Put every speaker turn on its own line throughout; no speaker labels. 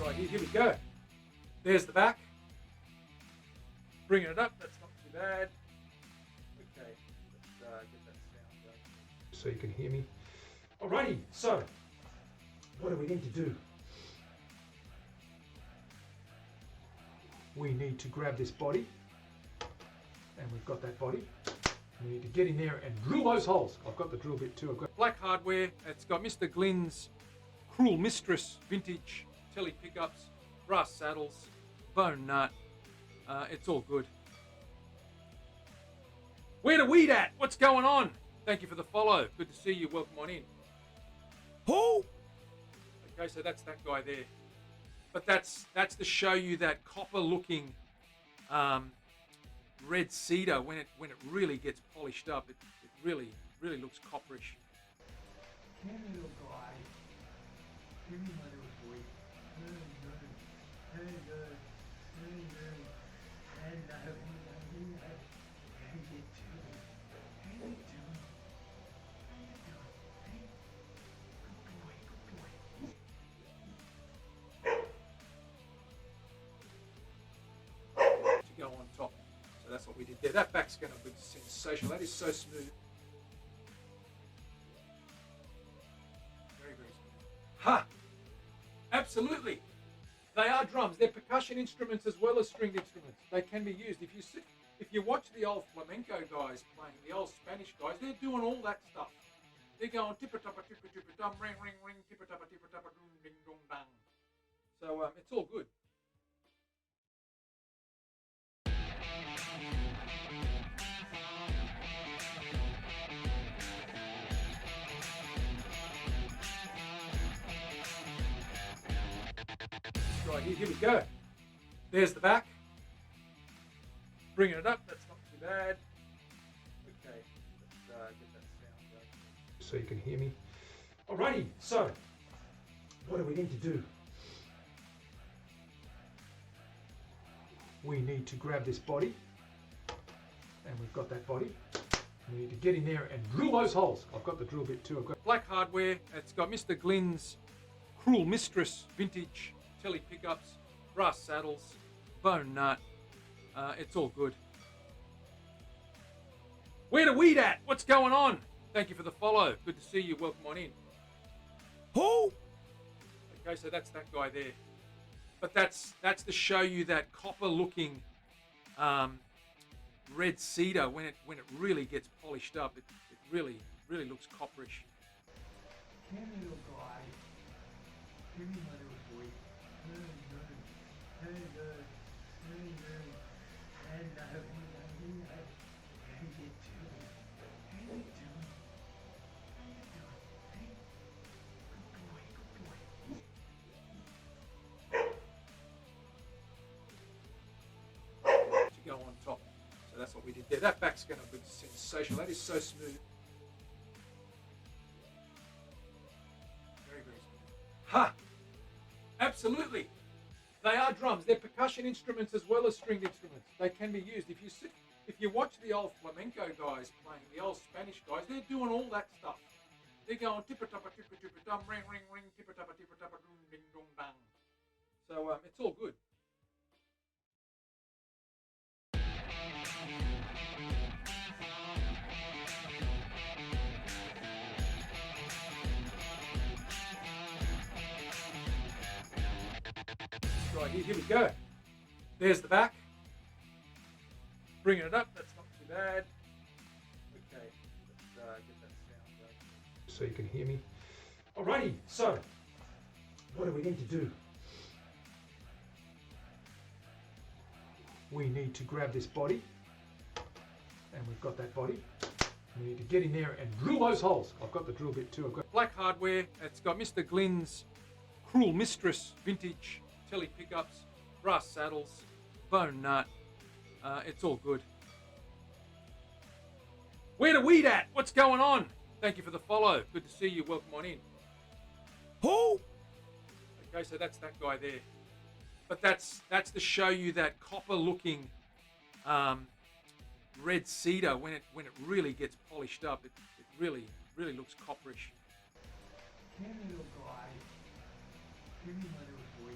Right, here we go. There's the back. Bringing it up, that's not too bad. Okay, let's get that sound going so you can hear me. Alrighty, so what do we need to do? We need to grab this body, and we've got that body. We need to get in there and drill those holes. I've got the drill bit too. I've got black hardware. It's got Mr. Glynn's Cruel Mistress vintage telly pickups, brass saddles, bone nut. It's all good. Where the weed at? What's going on? Thank you for the follow. Good to see you. Welcome on in. Who? Okay, so that's that guy there. But that's to show you that copper-looking red cedar when it really gets polished up. It really looks copperish.
Come here, little guy. Give me my little boy. Hello. Hello. Hello. Hello. How you doing? How you doing? How you doing? Hey? Good boy.
To go on top. So that's what we did there. That back's going to be sensational. That is so smooth. Very smooth. Ha! Absolutely. They are drums. They're percussion instruments as well as stringed instruments. They can be used. If you watch the old flamenco guys playing, the old Spanish guys, they're doing all that stuff. They're going tippa-tappa, tippa-tippa-dum, ring, tippa-tappa, tippa-tappa, dum, ding, dong, dang. So it's all good. Right, here we go. There's the back. Bringing it up, that's not too bad. Okay, let's get that sound going so you can hear me. Alrighty, so what do we need to do? We need to grab this body, and we've got that body. We need to get in there and drill those holes. I've got the drill bit too. I've got black hardware. It's got Mr. Glynn's Cruel Mistress vintage telly pickups, brass saddles, bone nut. It's all good. Where the weed at? What's going on? Thank you for the follow. Good to see you. Welcome on in. Who? Okay, so that's that guy there. But that's to show you that copper-looking red cedar when it really gets polished up. It really looks copperish.
Come here, little guy. Give me my little boy. Hello. Hello. How you doing? How you doing? Hey? Good boy.
To go on top. So that's what we did there. That back's going to be sensational. That is so smooth. Very smooth. Ha! Absolutely. They are drums. They're percussion instruments as well as stringed instruments. They can be used. If you watch the old flamenco guys playing, the old Spanish guys, they're doing all that stuff. They're going tippa-tappa, tippa-tippa-dum, ring, tippa-tappa, tippa-tappa, dum, ding, dong, dang. So it's all good. Right, here we go. There's the back. Bringing it up, that's not too bad. Okay, let's get that sound going so you can hear me. Alrighty, so what do we need to do? We need to grab this body, and we've got that body. We need to get in there and drill those holes. I've got the drill bit too. I've got black hardware. It's got Mr. Glynn's Cruel Mistress vintage telly pickups, brass saddles, bone nut. It's all good. Where the weed at? What's going on? Thank you for the follow. Good to see you. Welcome on in. Who? Okay, so that's that guy there. But that's to show you that copper-looking red cedar when it really gets polished up. It really looks copperish.
Come here, little guy. Give me my little boy.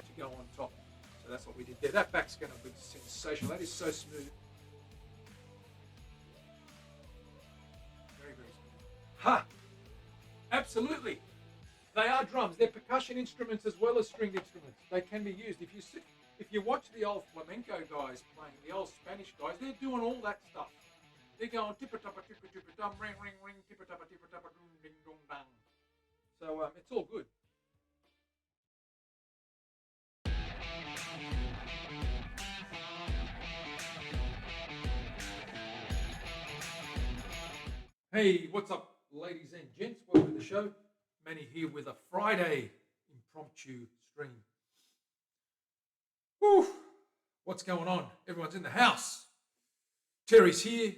To go on top. So that's what we did there. That back's going to be sensational. That is so smooth. Very, very smooth. Ha! Absolutely. They are drums. They're percussion instruments as well as stringed instruments. They can be used. If you watch the old flamenco guys playing, the old Spanish guys, they're doing all that stuff. They're going tippa-tappa, tippa-tippa-dum, ring, ring, ring, tippa-tappa, tippa-tappa, dum, ding, dong, dang. So it's all good. Hey, what's up, ladies and gents? Welcome to the show. Manny here with a Friday impromptu stream. Whew. What's going on? Everyone's in the house. Terry's here.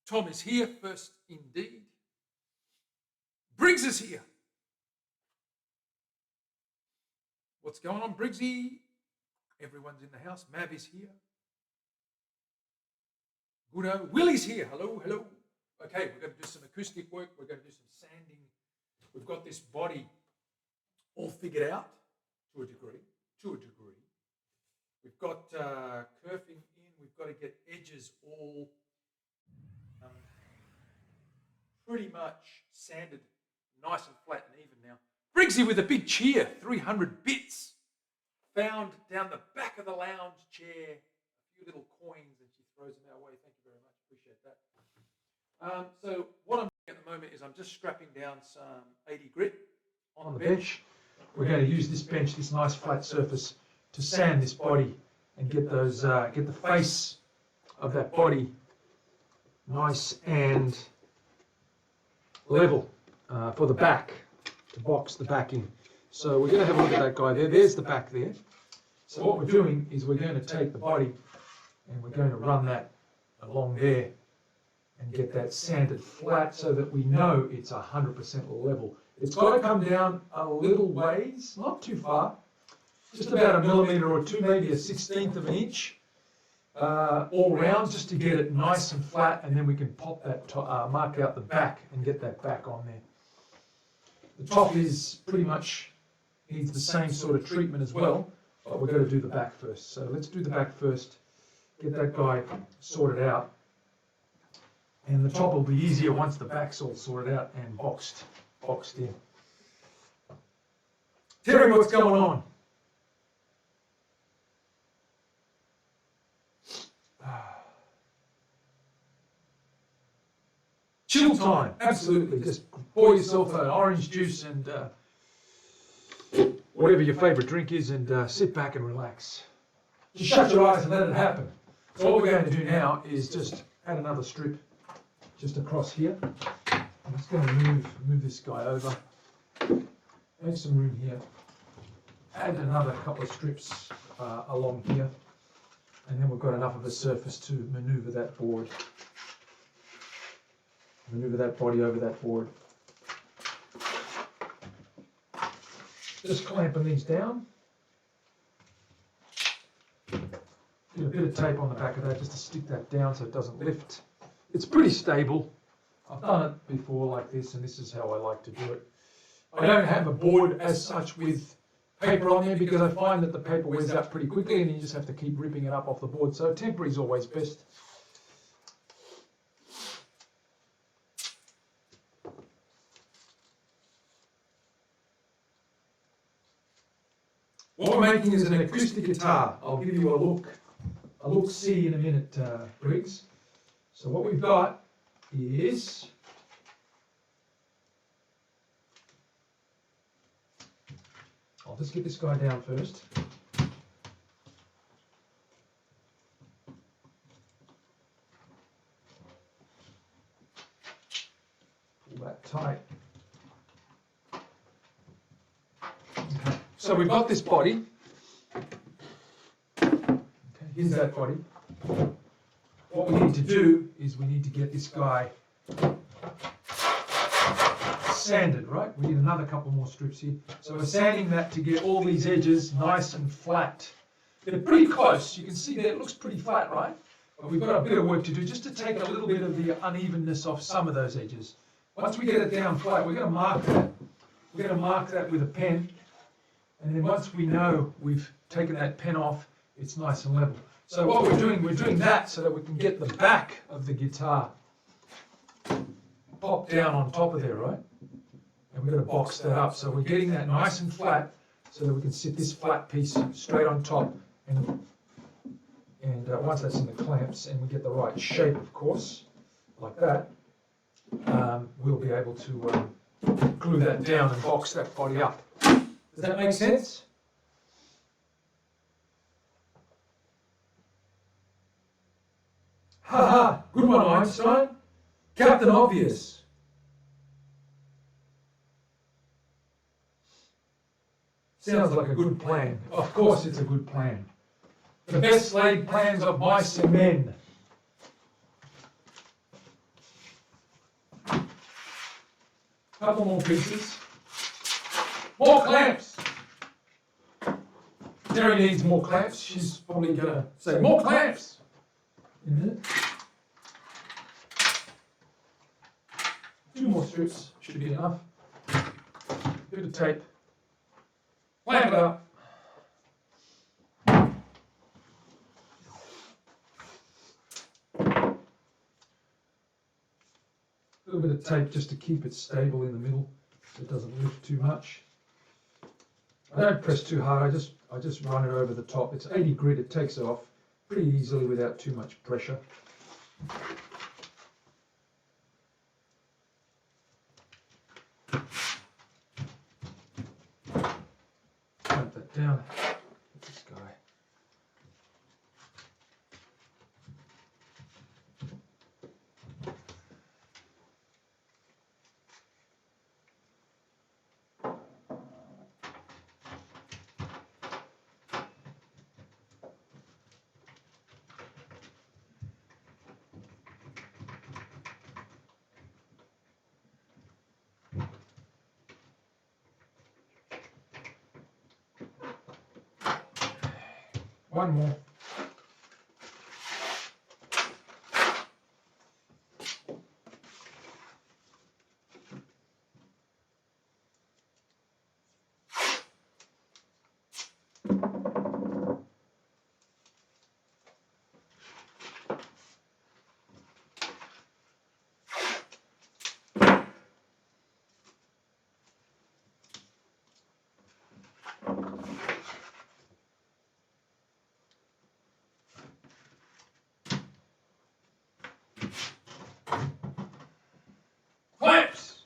Tom is here, first indeed. Briggs is here. What's going on, Briggsy? Everyone's in the house. Mav is here. Goodo. Willie's here. Hello, hello. Okay, we're going to do some acoustic work. We're going to do some sanding. We've got this body all figured out to a degree. We've got kerfing in. We've got to get edges all pretty much sanded nice and flat and even now. Briggsy with a big cheer, 300 bits. Found down the back of the lounge chair a few little coins and she throws them our way. Thank you very much. Appreciate that. So what I'm doing at the moment is I'm just strapping down some 80 grit on the bench. We're going to use this bench, this nice flat surface, to sand this body and get those, get the face of that body nice and level for the back, to box the back in. So we're going to have a look at that guy there. There's the back there. So what we're doing is we're going to take the body and we're going to run that along there and get that sanded flat so that we know it's 100% level. It's got to come down a little ways, not too far, just about 1 millimeter or 2, maybe 1/16 of an inch, all round, just to get it nice and flat, and then we can pop that, mark out the back and get that back on there. The top is pretty much, needs the same sort of treatment as well, but we're going to do the back first. So let's do the back first, get that guy sorted out. And the top will be easier once the back's all sorted out and boxed in. Terry, what's going on? Chill time, absolutely. Just pour yourself an orange juice and whatever your favourite drink is and sit back and relax. Just shut your eyes and let it happen. So what we're going to do now is just add another strip just across here. I'm just going to move this guy over. Make some room here. Add another couple of strips along here. And then we've got enough of a surface to maneuver that board. Maneuver that body over that board. Just clamping these down. Get a bit of tape on the back of that just to stick that down so it doesn't lift. It's pretty stable. I've done it before like this, and this is how I like to do it. I don't have a board as such with paper on there because I find that the paper wears out pretty quickly and you just have to keep ripping it up off the board. So temporary is always best. What we're making is an acoustic guitar. I'll give you a look-see in a minute, Briggs. So what we've got is I'll just get this guy down first. Pull that tight. Okay. So we've got this body. Okay, here's that body. What we need to do is we need to get this guy
sanded, right? We need another couple more strips here. So we're sanding that to get all these edges nice and flat. They're pretty close. You can see that it looks pretty flat, right? But we've got a bit of work to do just to take a little bit of the unevenness off some of those edges. Once we get it down flat, we're going to mark that. We're going to mark that with a pen. And then once we know we've taken that pen off, it's nice and level. So what we're doing that so that we can get the back of the guitar pop down on top of there, right? And we're going to box that up. So we're getting that nice and flat so that we can sit this flat piece straight on top. And once that's in the clamps and we get the right shape, of course, like that, we'll be able to glue that down and box that body up. Does that make sense? Haha, good one, Einstein. Captain Obvious. Sounds like a good plan. Of course it's a good plan. The best laid plans of mice and men. Couple more pieces. More clamps. Terry needs more clamps. She's probably going to say, more clamps. In a minute. 2 more strips should be enough. Bit of tape. Clamp it up. A little bit of tape just to keep it stable in the middle so it doesn't lift too much. I don't press too hard, I just run it over the top. It's 80 grit, it takes it off pretty easily without too much pressure. Clamp that down. This guy. One more. Clamps!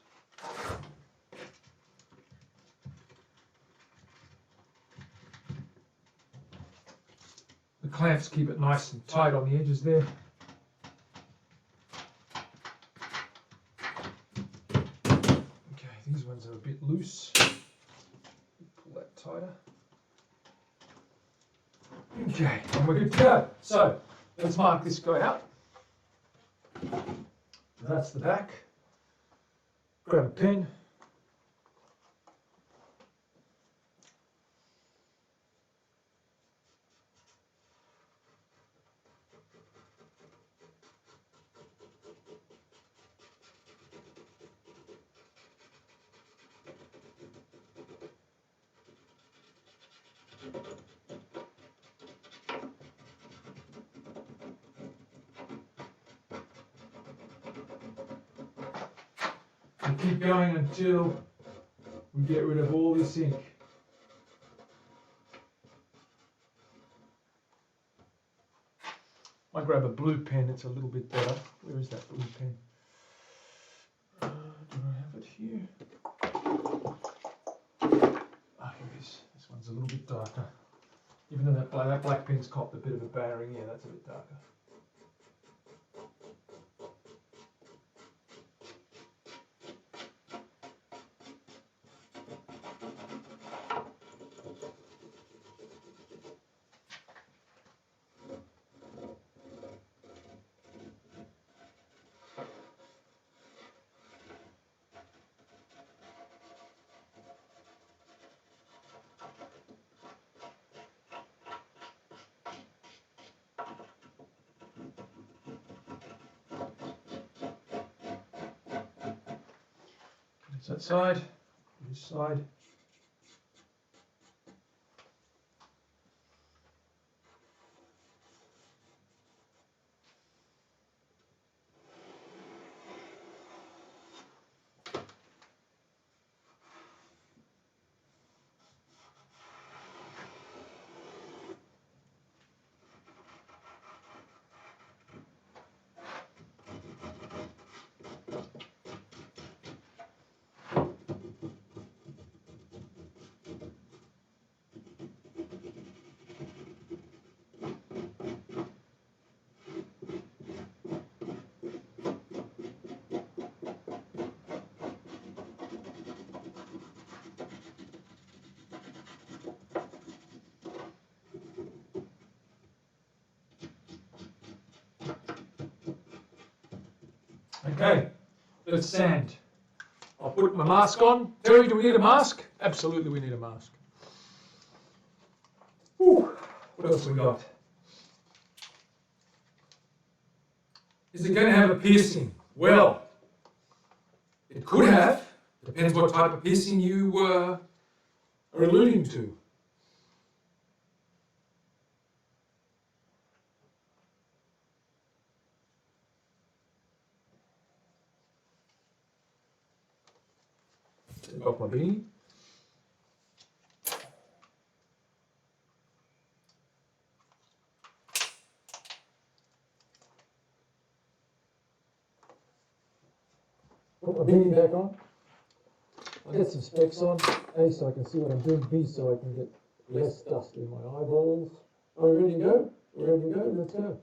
The clamps keep it nice and tight on the edges there. Okay, these ones are a bit loose. Pull that tighter. Okay, and we're good to go. So, let's mark this guy out. That's the back. Grab a pen. And keep going until we get rid of all this ink. I grab a blue pen, it's a little bit better. Where is that blue pen? Do I have it here? Ah, here it is. This one's a little bit darker. Even though that black pen's copped a bit of a battering, yeah, that's a bit darker. that side, this side. Okay, let's sand. I'll put my mask on. Terry, do we need a mask? Absolutely, we need a mask. Whew. What else we got? Is it going to have a piercing? Well, it could have. Depends what type of piercing you are alluding to. Take off my beanie. Put my beanie back on. I'll get some specs on. A, so I can see what I'm doing. B, so I can get less dust in my eyeballs. Are we ready to go? We're ready to go? Let's go.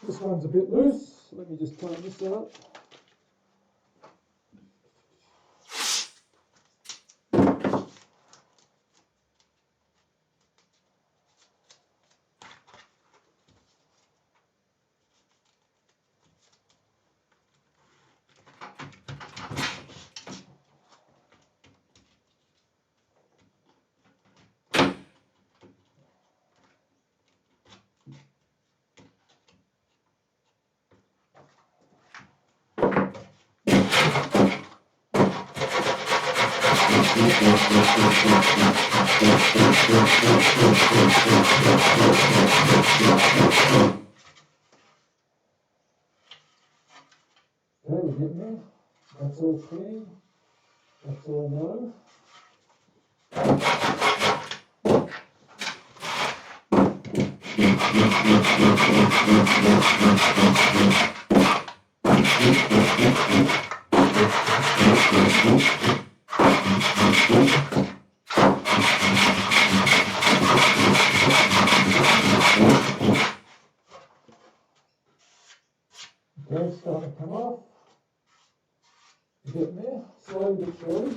This one's a bit loose. Let me just tighten this out. Okay, we're getting there. That's all clean. That's all no. Okay, it's starting to come off. We're getting there, slowly but surely.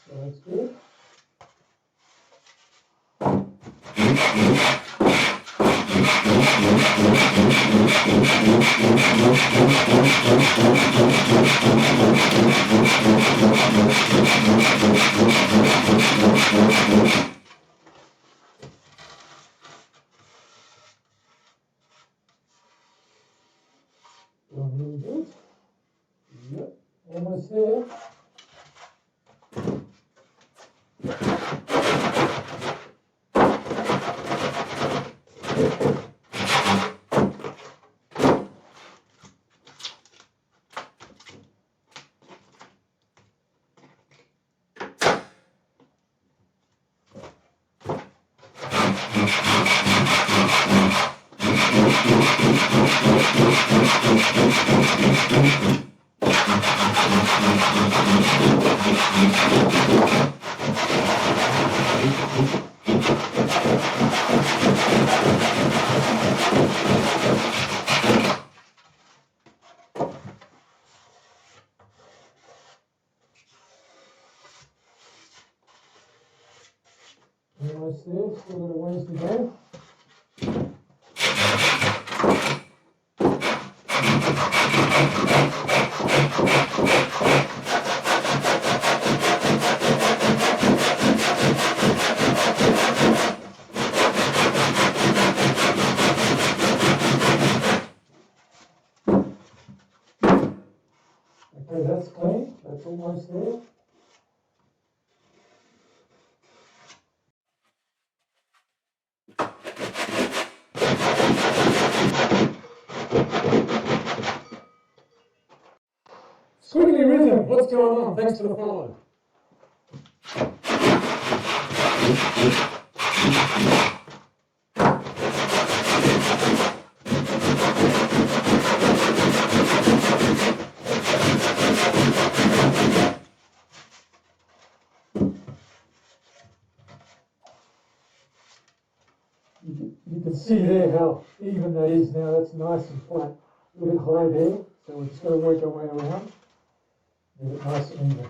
So that's good. Going really good. there. Almost there, still got a ways to go. Okay, that's clean, that's almost there. Squiggly Rhythm, what's going on? Thanks for the follow. You can see there how even that is now. That's nice and flat. A little bit high there, so we're just going to work our way around. Get it nice and even.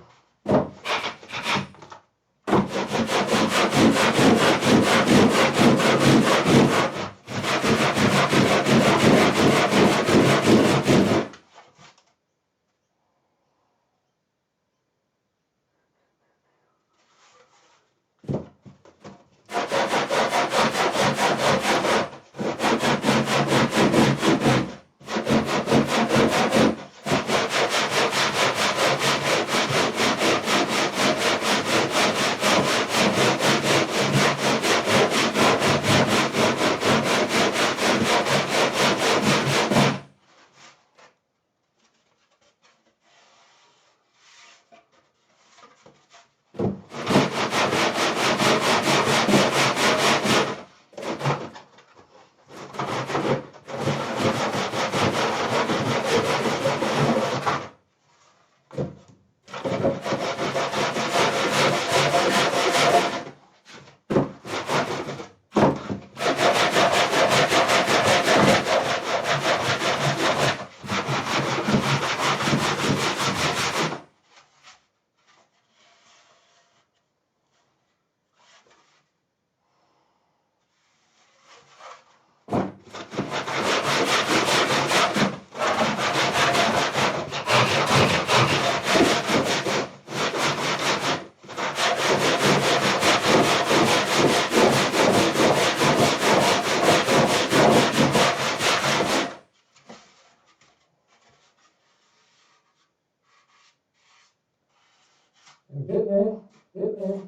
Get there, get there.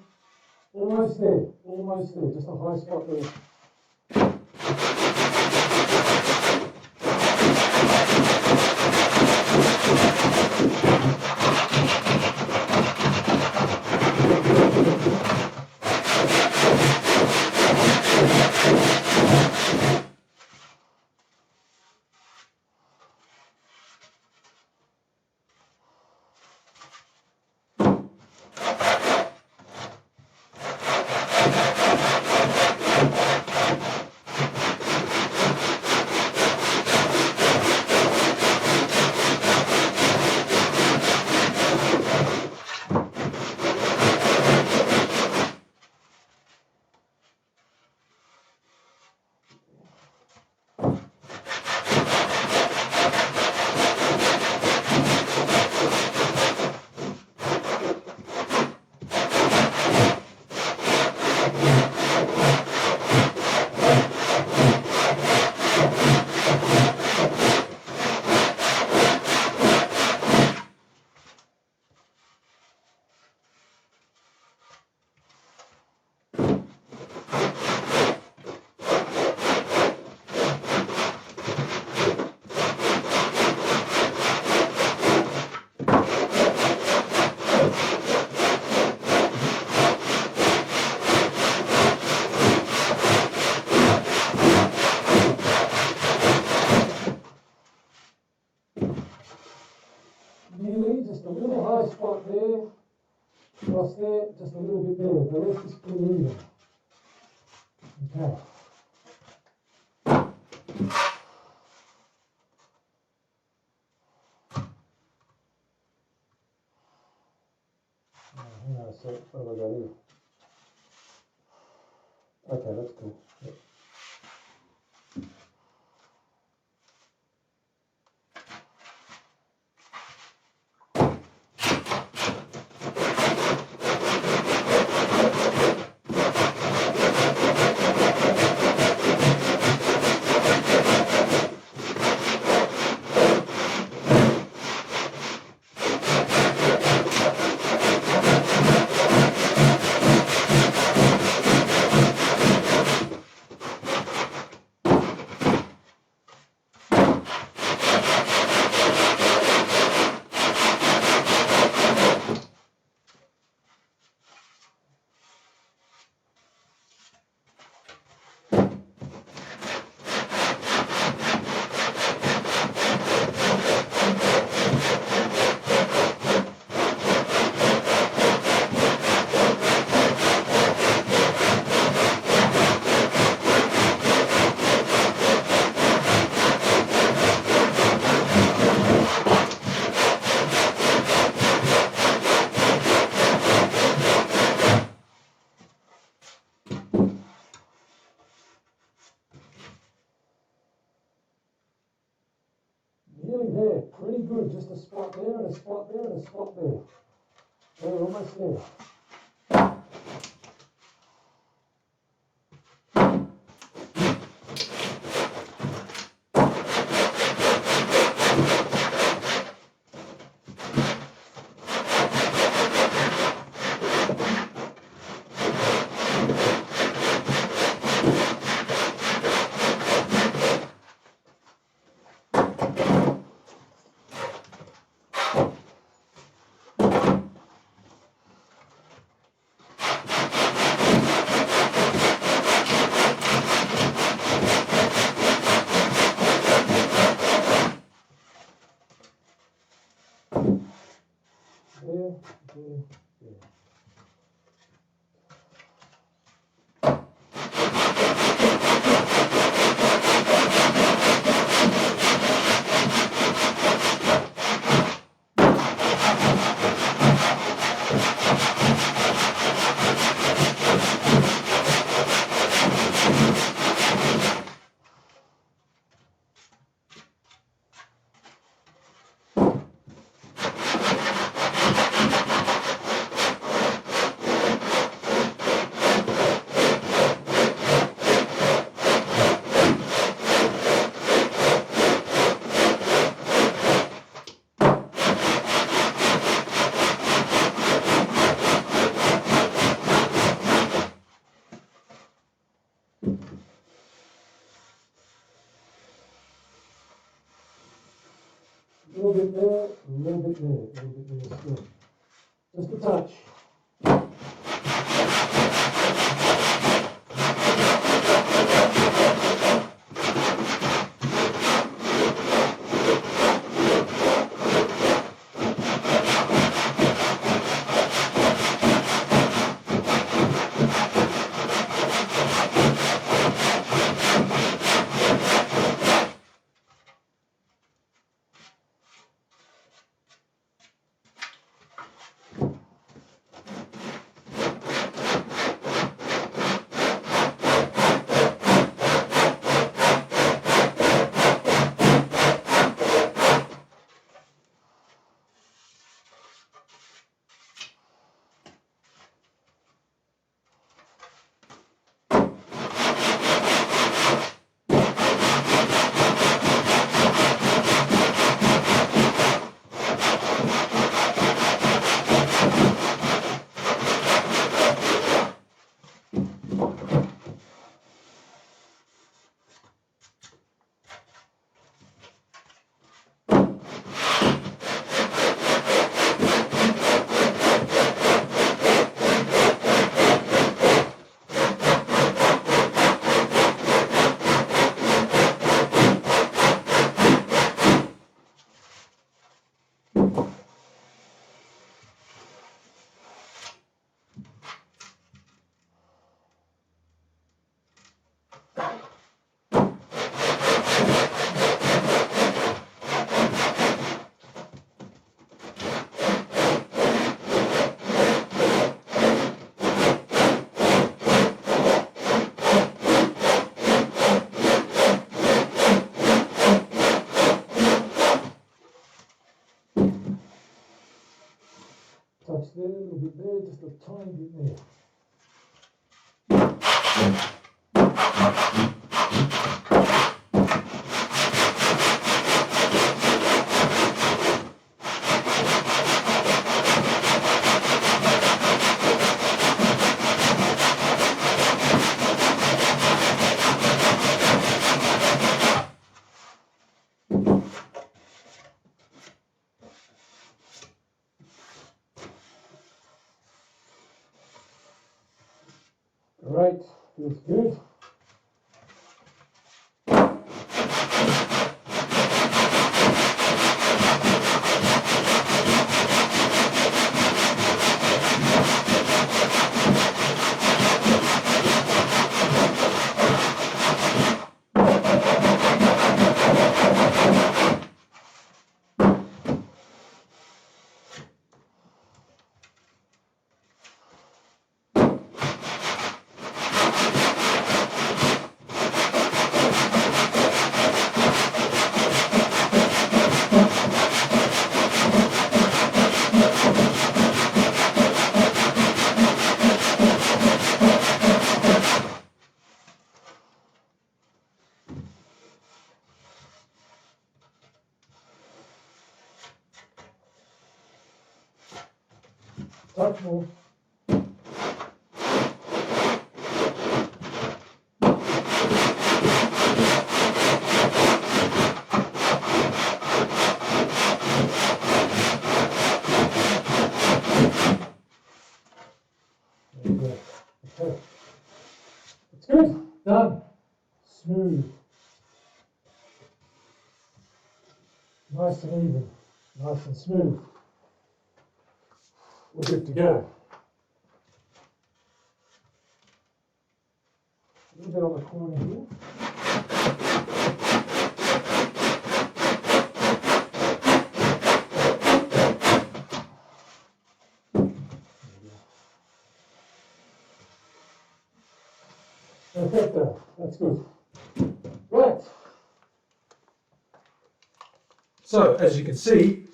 Almost there, almost there. Just a high spot there. there, across there, just a little bit there. The rest is pretty even. Okay. Hang on a sec, what have I got here? Okay, that's cool. Yep. Nearly there, pretty good. Just a spot there and a spot there and a spot there. We're almost there. There, there, there. A little bit there, a little bit there, a little bit there still. Just a touch. tiny bit there. Great, feels good. Touch more. There you go. Okay. It's good. Done. Smooth. Nice and even. Nice and smooth. We're good to go. A little bit on the corner here. Perfecto. That's good. Right. So as you can see,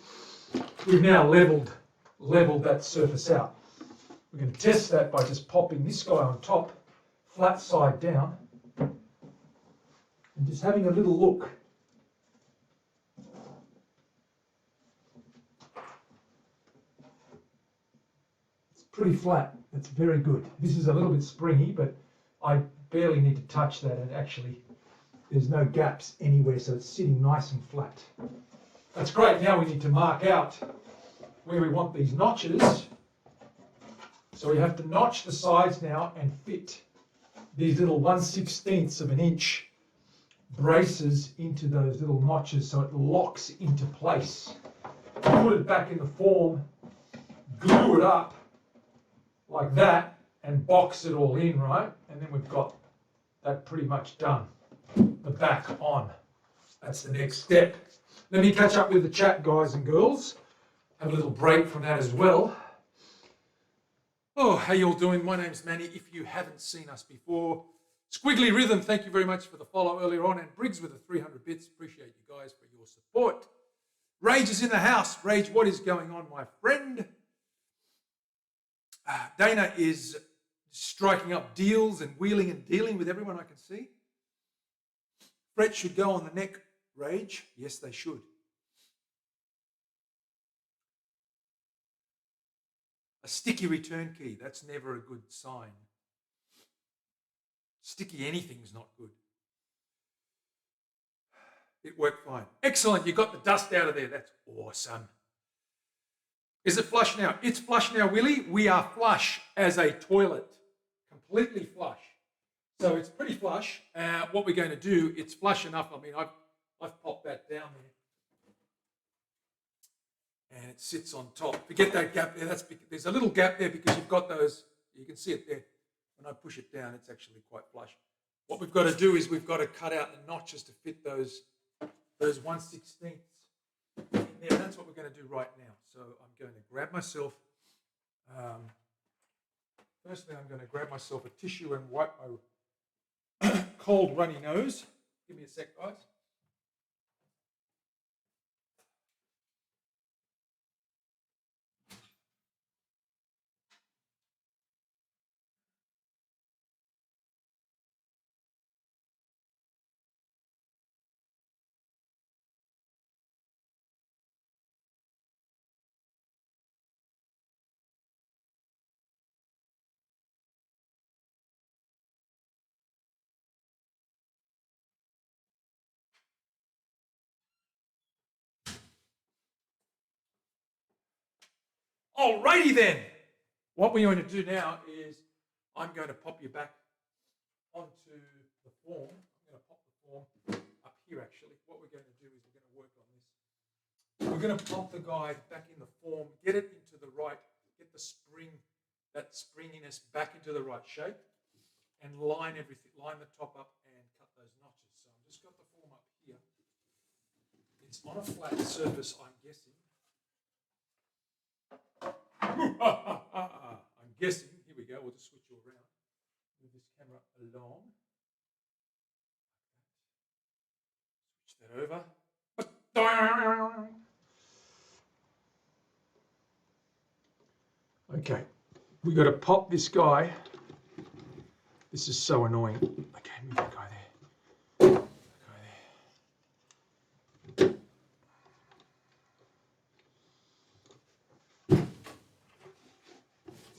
we've now leveled that surface out. We're going to test that by just popping this guy on top, flat side down, and just having a little look. It's pretty flat. It's very good. This is a little bit springy, but I barely need to touch that, and actually there's no gaps anywhere, so it's sitting nice and flat. That's great. Now we need to mark out where we want these notches. So we have to notch the sides now and fit these little 1/16 of an inch braces into those little notches so it locks into place. Put it back in the form, glue it up like that, and box it all in, right? And then we've got that pretty much done. The back on. That's the next step. Let me catch up with the chat, guys and girls. Have a little break from that as well. Oh, how you all doing? My name's Manny. If you haven't seen us before, Squiggly Rhythm, thank you very much for the follow earlier on, and Briggs with the 300 bits. Appreciate you guys for your support. Rage is in the house. Rage, what is going on, my friend? Dana is striking up deals and wheeling and dealing with everyone I can see. Frets should go on the neck, Rage. Yes, they should. A sticky return key, that's never a good sign. Sticky anything's not good. It worked fine. Excellent, you got the dust out of there. That's awesome. Is it flush now? It's flush now, Willie. We are flush as a toilet. Completely flush. So it's pretty flush. What we're going to do, it's flush enough. I mean, I've popped that down there. And it sits on top. Forget that gap there. There's a little gap there because you've got those. You can see it there. When I push it down, it's actually quite flush. What we've got to do is we've got to cut out the notches to fit those 1/16 in there. That's what we're going to do right now. So I'm going to grab myself. Firstly, I'm going to grab myself a tissue and wipe my cold, runny nose. Give me a sec, guys.
Alrighty then. What we're going to do now is I'm going to pop you back onto the form. I'm going to pop the form up here actually. What we're going to do is we're going to work on this. We're going to pop the guide back in the form, get it into the right, get the spring, that springiness back into the right shape, and line everything, line the top up and cut those notches. So I've just got the form up here. It's on a flat surface, I'm guessing. I'm guessing. Here we go. We'll just switch you around. Move this camera along. Switch that over. Okay, we got to pop this guy. This is so annoying. Okay, move that guy there. That guy there.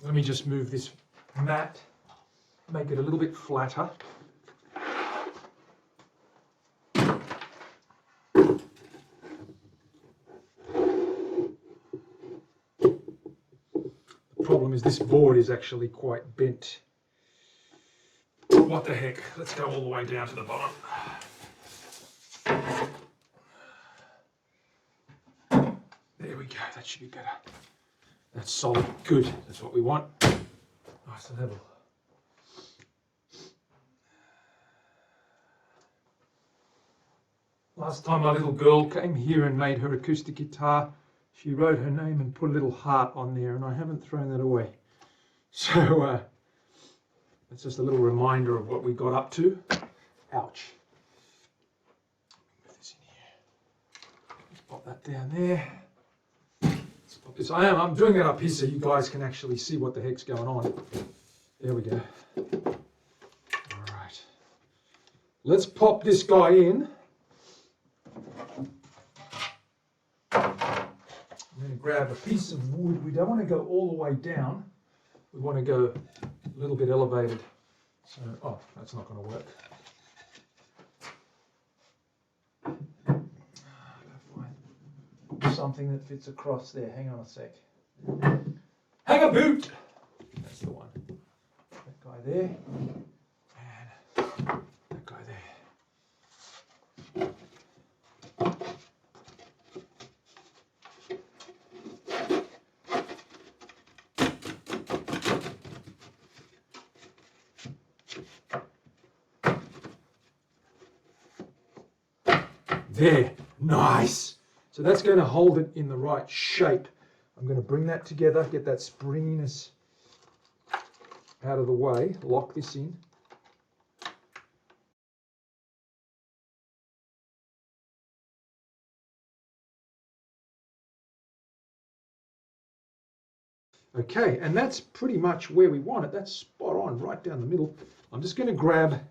Let me just move this mat, make it a little bit flatter. The problem is this board is actually quite bent. What the heck? Let's go all the way down to the bottom. There we go. That should be better. That's solid. Good. That's what we want. Nice and level. Last time my little girl came here and made her acoustic guitar, she wrote her name and put a little heart on there, and I haven't thrown that away. So it's just a little reminder of what we got up to. Ouch. Put this in here. Let's pop that down there. Let's pop this. I'm doing that up here so you guys can actually see what the heck's going on. There we go. All right. Let's pop this guy in. I'm going to grab a piece of wood. We don't want to go all the way down. We want to go a little bit elevated. So, oh, that's not going to work. Find something that fits across there. Hang on a sec. Hang a boot! That's the one. That guy there. And that guy there. There, nice. So that's going to hold it in the right shape. I'm going to bring that together, get that springiness out of the way, lock this in. Okay, and that's pretty much where we want it. That's spot on, right down the middle. I'm just going to grab.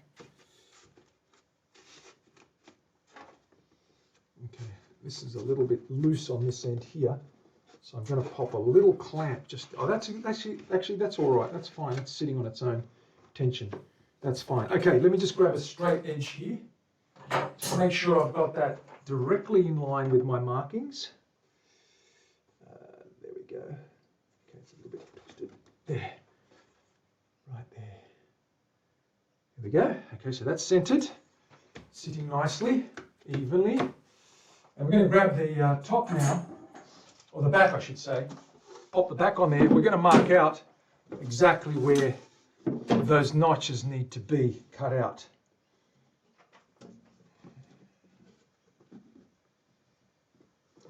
Okay, this is a little bit loose on this end here, so I'm going to pop a little clamp. That's actually that's all right. That's fine. It's sitting on its own tension. That's fine. Okay, let me just grab a straight edge here. Just make sure I've got that directly in line with my markings. There we go. Okay, it's a little bit twisted. There, right there. There we go. Okay, so that's centered, sitting nicely, evenly. And we're going to grab the top now, or the back I should say, pop the back on there. We're going to mark out exactly where those notches need to be cut out.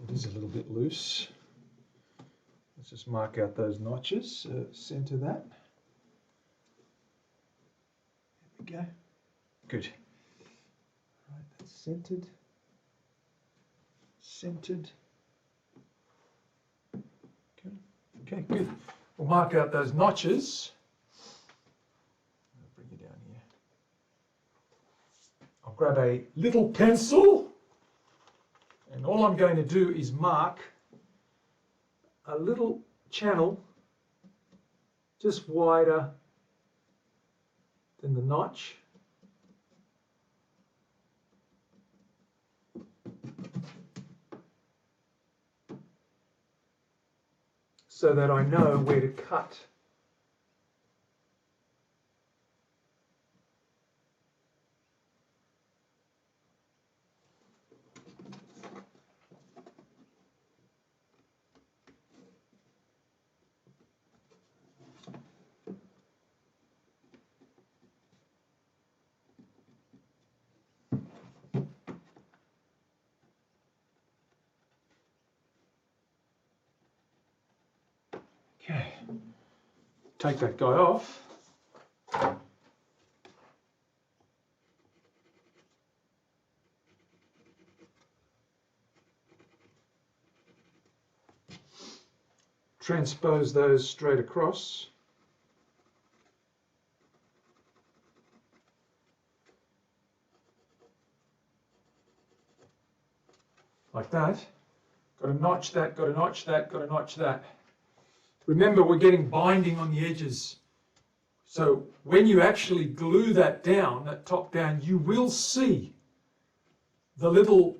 It is a little bit loose. Let's just mark out those notches, center that. There we go. Good. Right, that's centered. Centered. Okay. Okay, good. We'll mark out those notches. I'll bring you down here. I'll grab a little pencil, and all I'm going to do is mark a little channel just wider than the notch.
so that I know where to cut. Okay, take that guy off. Transpose those straight across. Like that. Got to notch that, got to notch that, got to notch that. Remember, we're getting binding on the edges. So when you actually glue that down, that top down, you will see the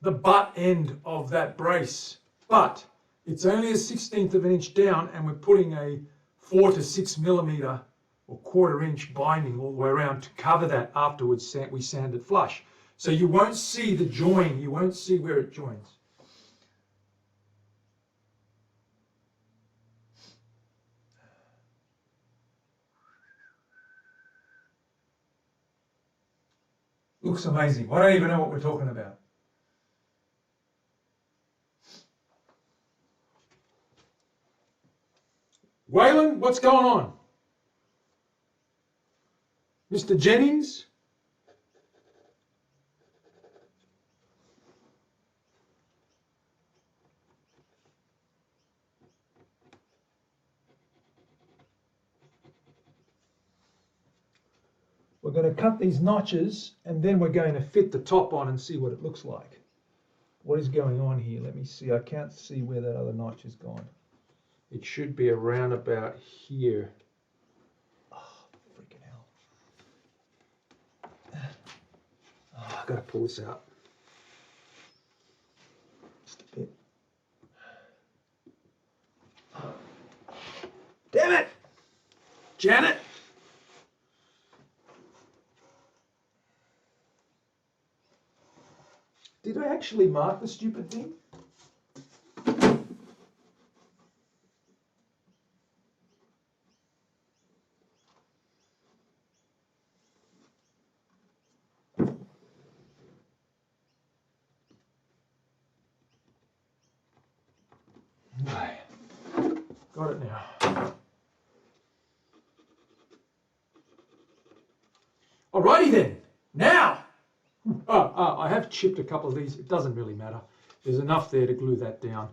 butt end of that brace. But it's only a 1/16 of an inch down, and we're putting a 4 to 6 millimeter or 1/4 inch binding all the way around to cover that afterwards. We sand it flush. So you won't see the join, you won't see where it joins. Looks amazing. I don't even know what we're talking about. Waylon, what's going on? Mr. Jennings? We're going to cut these notches and then we're going to fit the top on and see what it looks like. What is going on here? Let me see. I can't see where that other notch has gone. It should be around about here. Oh, freaking hell. Oh, I've got to pull this out. Just a bit. Damn it! Janet! Did I actually mark the stupid thing? Okay. Got it now. Alrighty then. Now, I have chipped a couple of these. It doesn't really matter. There's enough there to glue that down.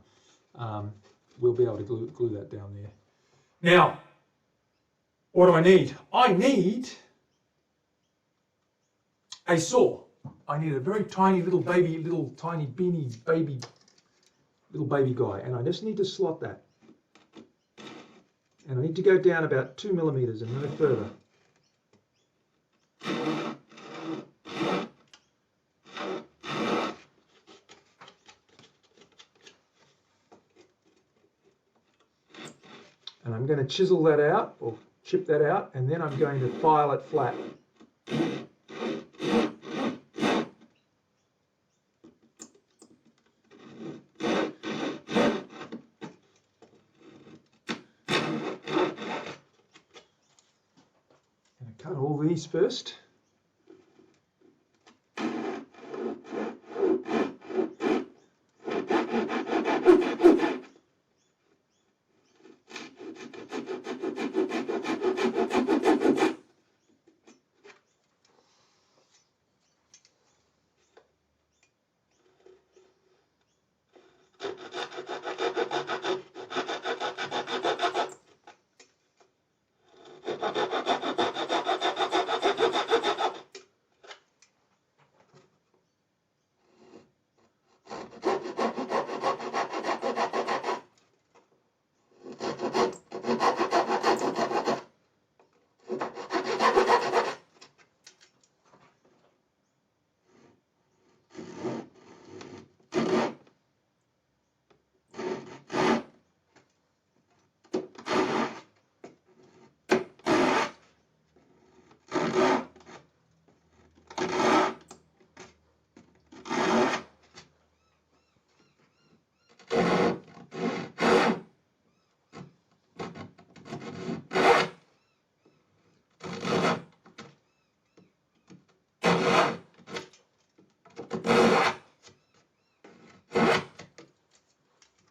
We'll be able to glue that down there. Now, what do I need? I need a saw. I need a very tiny little baby, little tiny beanie baby, little baby guy. And I just need to slot that. And I need to go down about 2 millimeters and no further. And I'm going to chisel that out or chip that out, and then I'm going to file it flat. I'm going to cut all these first.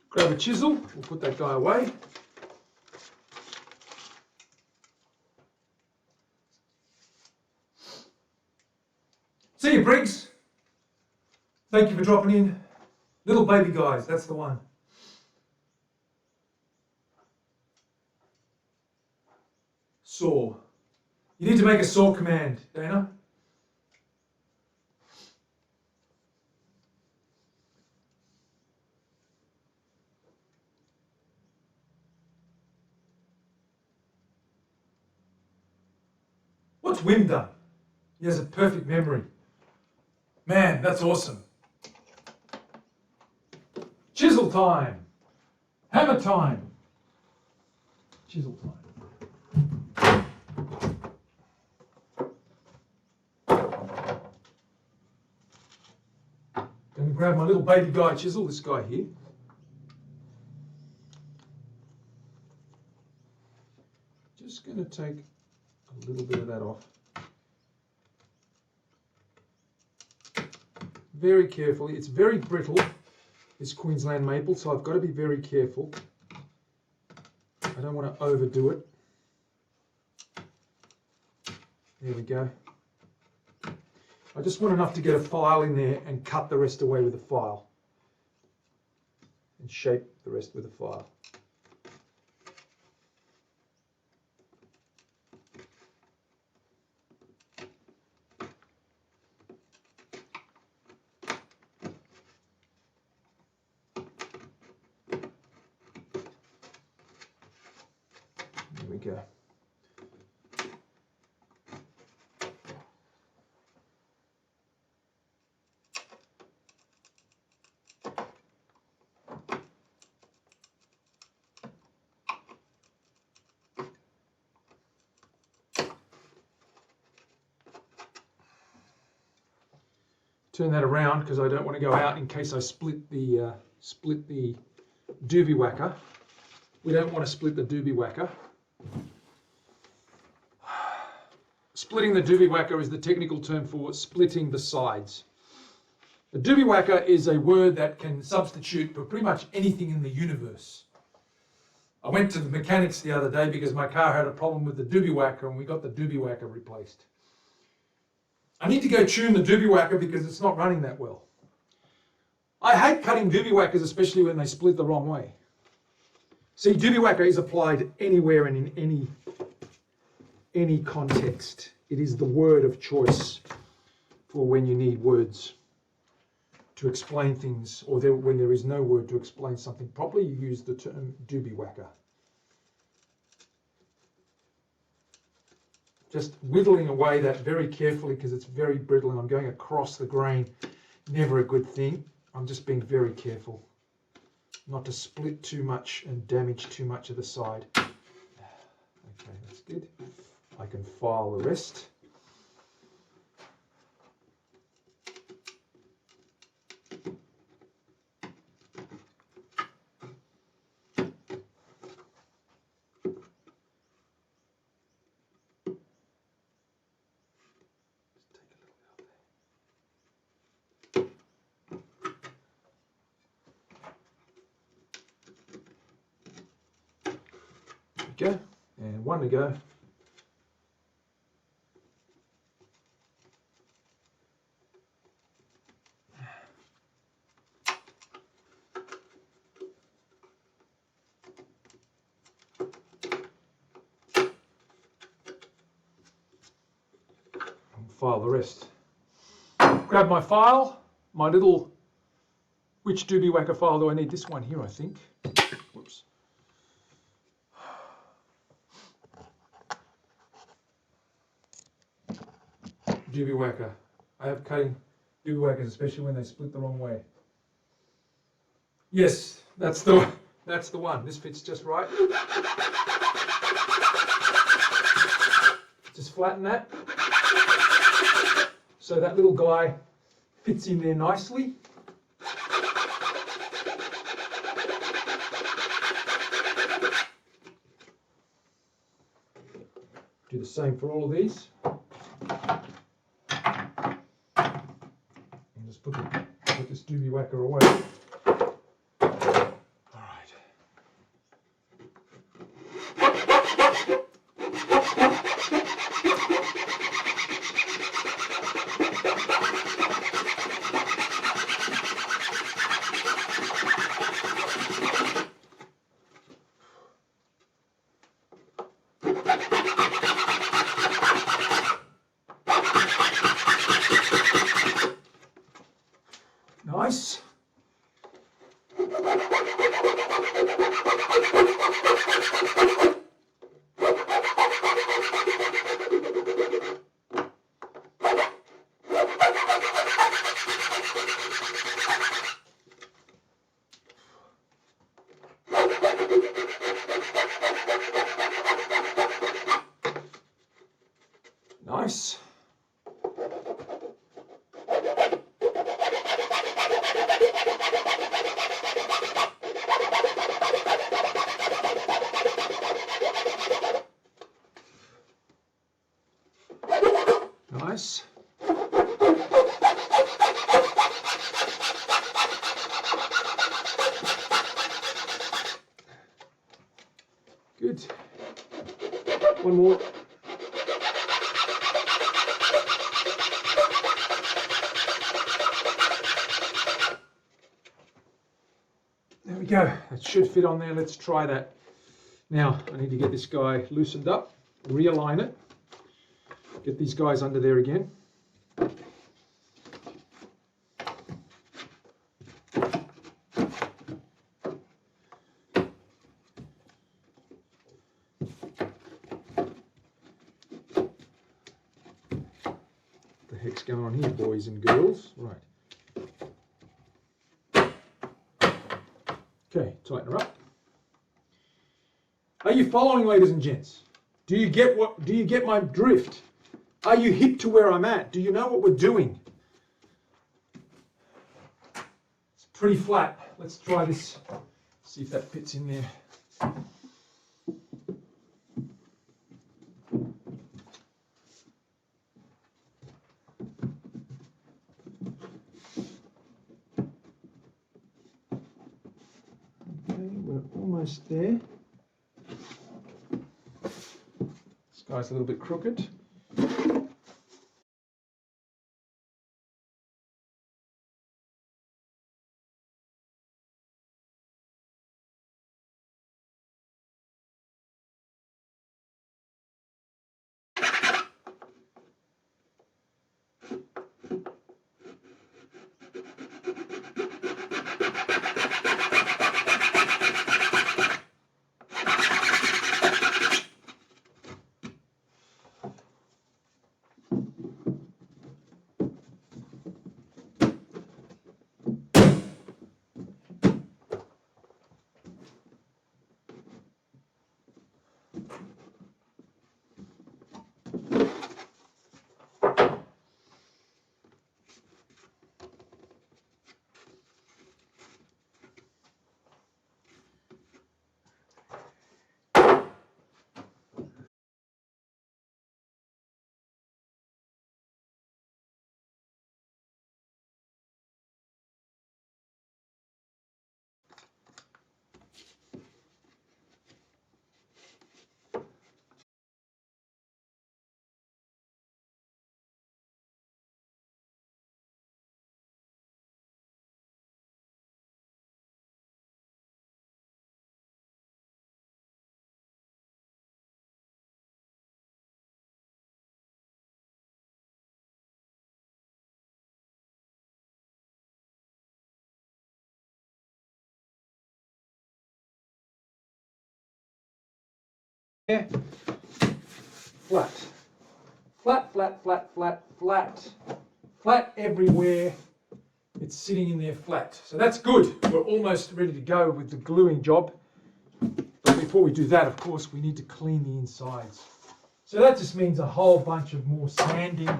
Grab a chisel, we'll put that guy away. See you, Briggs. Thank you for dropping in. Little baby guys, that's the one. Saw. You need to make a saw command, Dana. What's Wim done? He has a perfect memory. Man, that's awesome. Chisel time. Hammer time. Chisel time. Going to grab my little baby guy chisel, this guy here. Just going to take a little bit of that off. Very carefully. It's very brittle, this Queensland maple, so I've got to be very careful. I don't want to overdo it. There we go. I just want enough to get a file in there and cut the rest away with a file. And shape the rest with a file. There we go. Turn that around because I don't want to go out in case I split the doobie whacker. We don't want to split the doobie whacker. Splitting the doobie whacker is the technical term for splitting the sides. The doobie whacker is a word that can substitute for pretty much anything in the universe. I went to the mechanics the other day because my car had a problem with the doobie whacker and we got the doobie whacker replaced. I need to go tune the doobie whacker because it's not running that well. I hate cutting doobie whackers, especially when they split the wrong way. See, doobie whacker is applied anywhere and in any context. It is the word of choice for when you need words to explain things, or when there is no word to explain something properly, you use the term doobie whacker. Just whittling away that very carefully because it's very brittle and I'm going across the grain. Never a good thing. I'm just being very careful not to split too much and damage too much of the side. Okay, that's good. I can file the rest. Go, and one to go. File the rest. Grab my file, my little, which doobie whacker file do I need? This one here, I think. Whoops. Doobie whacker. I have cutting doobie whackers, especially when they split the wrong way. Yes, that's the one. This fits just right. Just flatten that. so that little guy fits in there nicely. Do the same for all of these. And just put this doobie whacker away. All right. Nice. Nice. Nice. Good. One more. There we go. That should fit on there. Let's try that. Now, I need to get this guy loosened up, realign it, get these guys under there again. What the heck's going on here, boys and girls? Right. Okay, tighten her up. Are you following, ladies and gents? Do you get my drift? Are you hip to where I'm at? Do you know what we're doing? It's pretty flat. Let's try this. See if that fits in there. Okay, we're almost there. This guy's a little bit crooked. Flat. Flat, flat, flat, flat, flat. Flat everywhere. It's sitting in there flat. So that's good. We're almost ready to go with the gluing job. But before we do that, of course, we need to clean the insides. So that just means a whole bunch of more sanding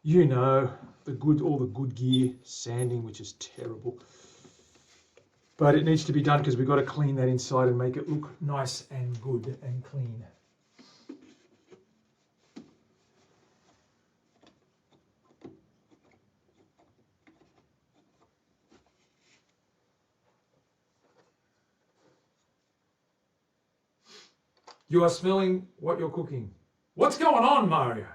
You know, all the good gear, sanding, which is terrible. But it needs to be done because we've got to clean that inside and make it look nice and good and clean. You are smelling what you're cooking. What's going on, Mario?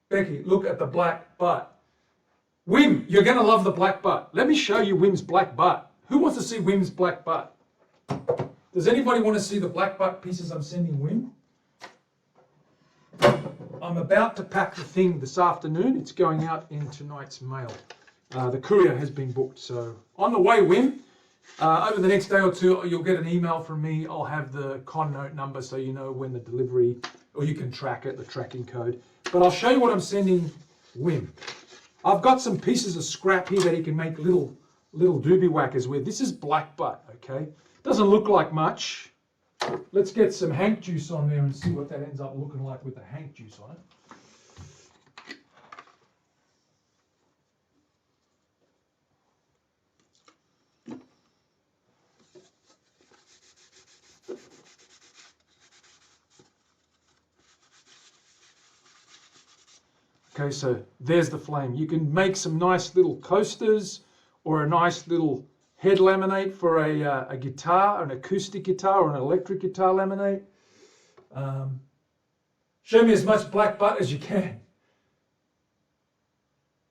Becky, look at the black butt. Wim, you're going to love the black butt. Let me show you Wim's black butt. Who wants to see Wim's black butt? Does anybody want to see the black butt pieces I'm sending Wim? I'm about to pack the thing this afternoon. It's going out in tonight's mail. The courier has been booked, so on the way, Wim. Over the next day or two, you'll get an email from me. I'll have the con note number so you know when the delivery, or you can track it, the tracking code. But I'll show you what I'm sending Wim. I've got some pieces of scrap here that he can make little doobie whackers with. This is black butt, okay? Doesn't look like much. Let's get some hank juice on there and see what that ends up looking like with the hank juice on it. Okay, so there's the flame. You can make some nice little coasters or a nice little head laminate for a guitar, an acoustic guitar or an electric guitar laminate. Show me as much black butt as you can.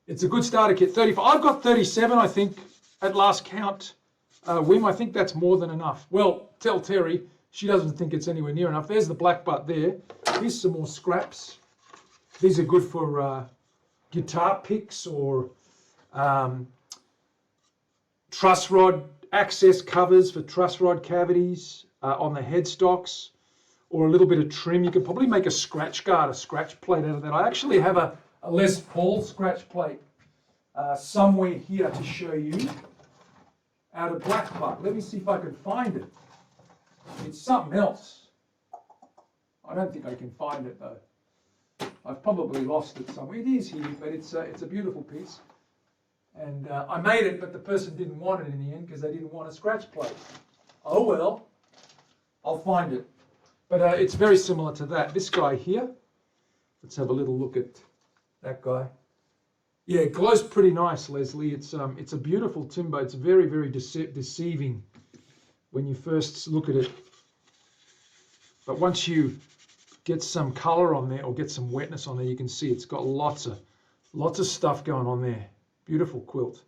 It's a good starter kit. 35. I've got 37, I think, at last count. Wim, I think that's more than enough. Well, tell Terry. She doesn't think it's anywhere near enough. There's the black butt there. Here's some more scraps. These are good for guitar picks or truss rod access covers for truss rod cavities on the headstocks, or a little bit of trim. You could probably make a scratch guard, a scratch plate out of that. I actually have a Les Paul scratch plate somewhere here to show you out of black butt. Let me see if I can find it. It's something else. I don't think I can find it though. I've probably lost it somewhere. It is here, but it's a beautiful piece. And I made it, but the person didn't want it in the end because they didn't want a scratch plate. Oh well, I'll find it. But it's very similar to that. This guy here, let's have a little look at that guy. Yeah, it glows pretty nice, Leslie. It's a beautiful timber. It's very, very deceiving when you first look at it. But once you get some color on there or get some wetness on there, you can see it's got lots of stuff going on there. Beautiful quilt.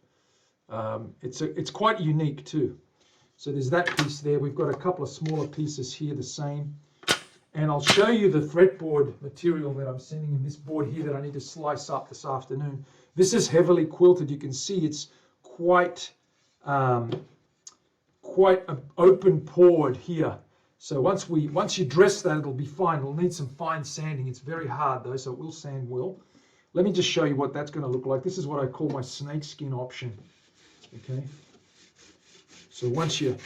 It's quite unique too. So there's that piece there. We've got a couple of smaller pieces here, the same. And I'll show you the fretboard material that I'm sending in, this board here that I need to slice up this afternoon. This is heavily quilted. You can see it's quite open pored here. So once you dress that, it'll be fine. It'll need some fine sanding. It's very hard though, so it will sand well. Let me just show you what that's going to look like. This is what I call my snakeskin option. Okay. So once you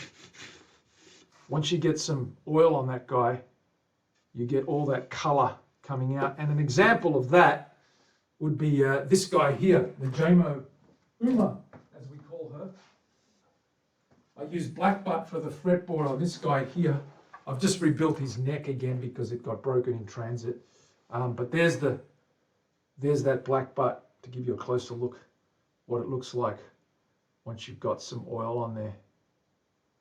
get some oil on that guy, you get all that color coming out. And an example of that would be this guy here, the JMO Uma, as we call her. I used black butt for the fretboard on this guy here. I've just rebuilt his neck again because it got broken in transit. But there's that black butt to give you a closer look what it looks like once you've got some oil on there.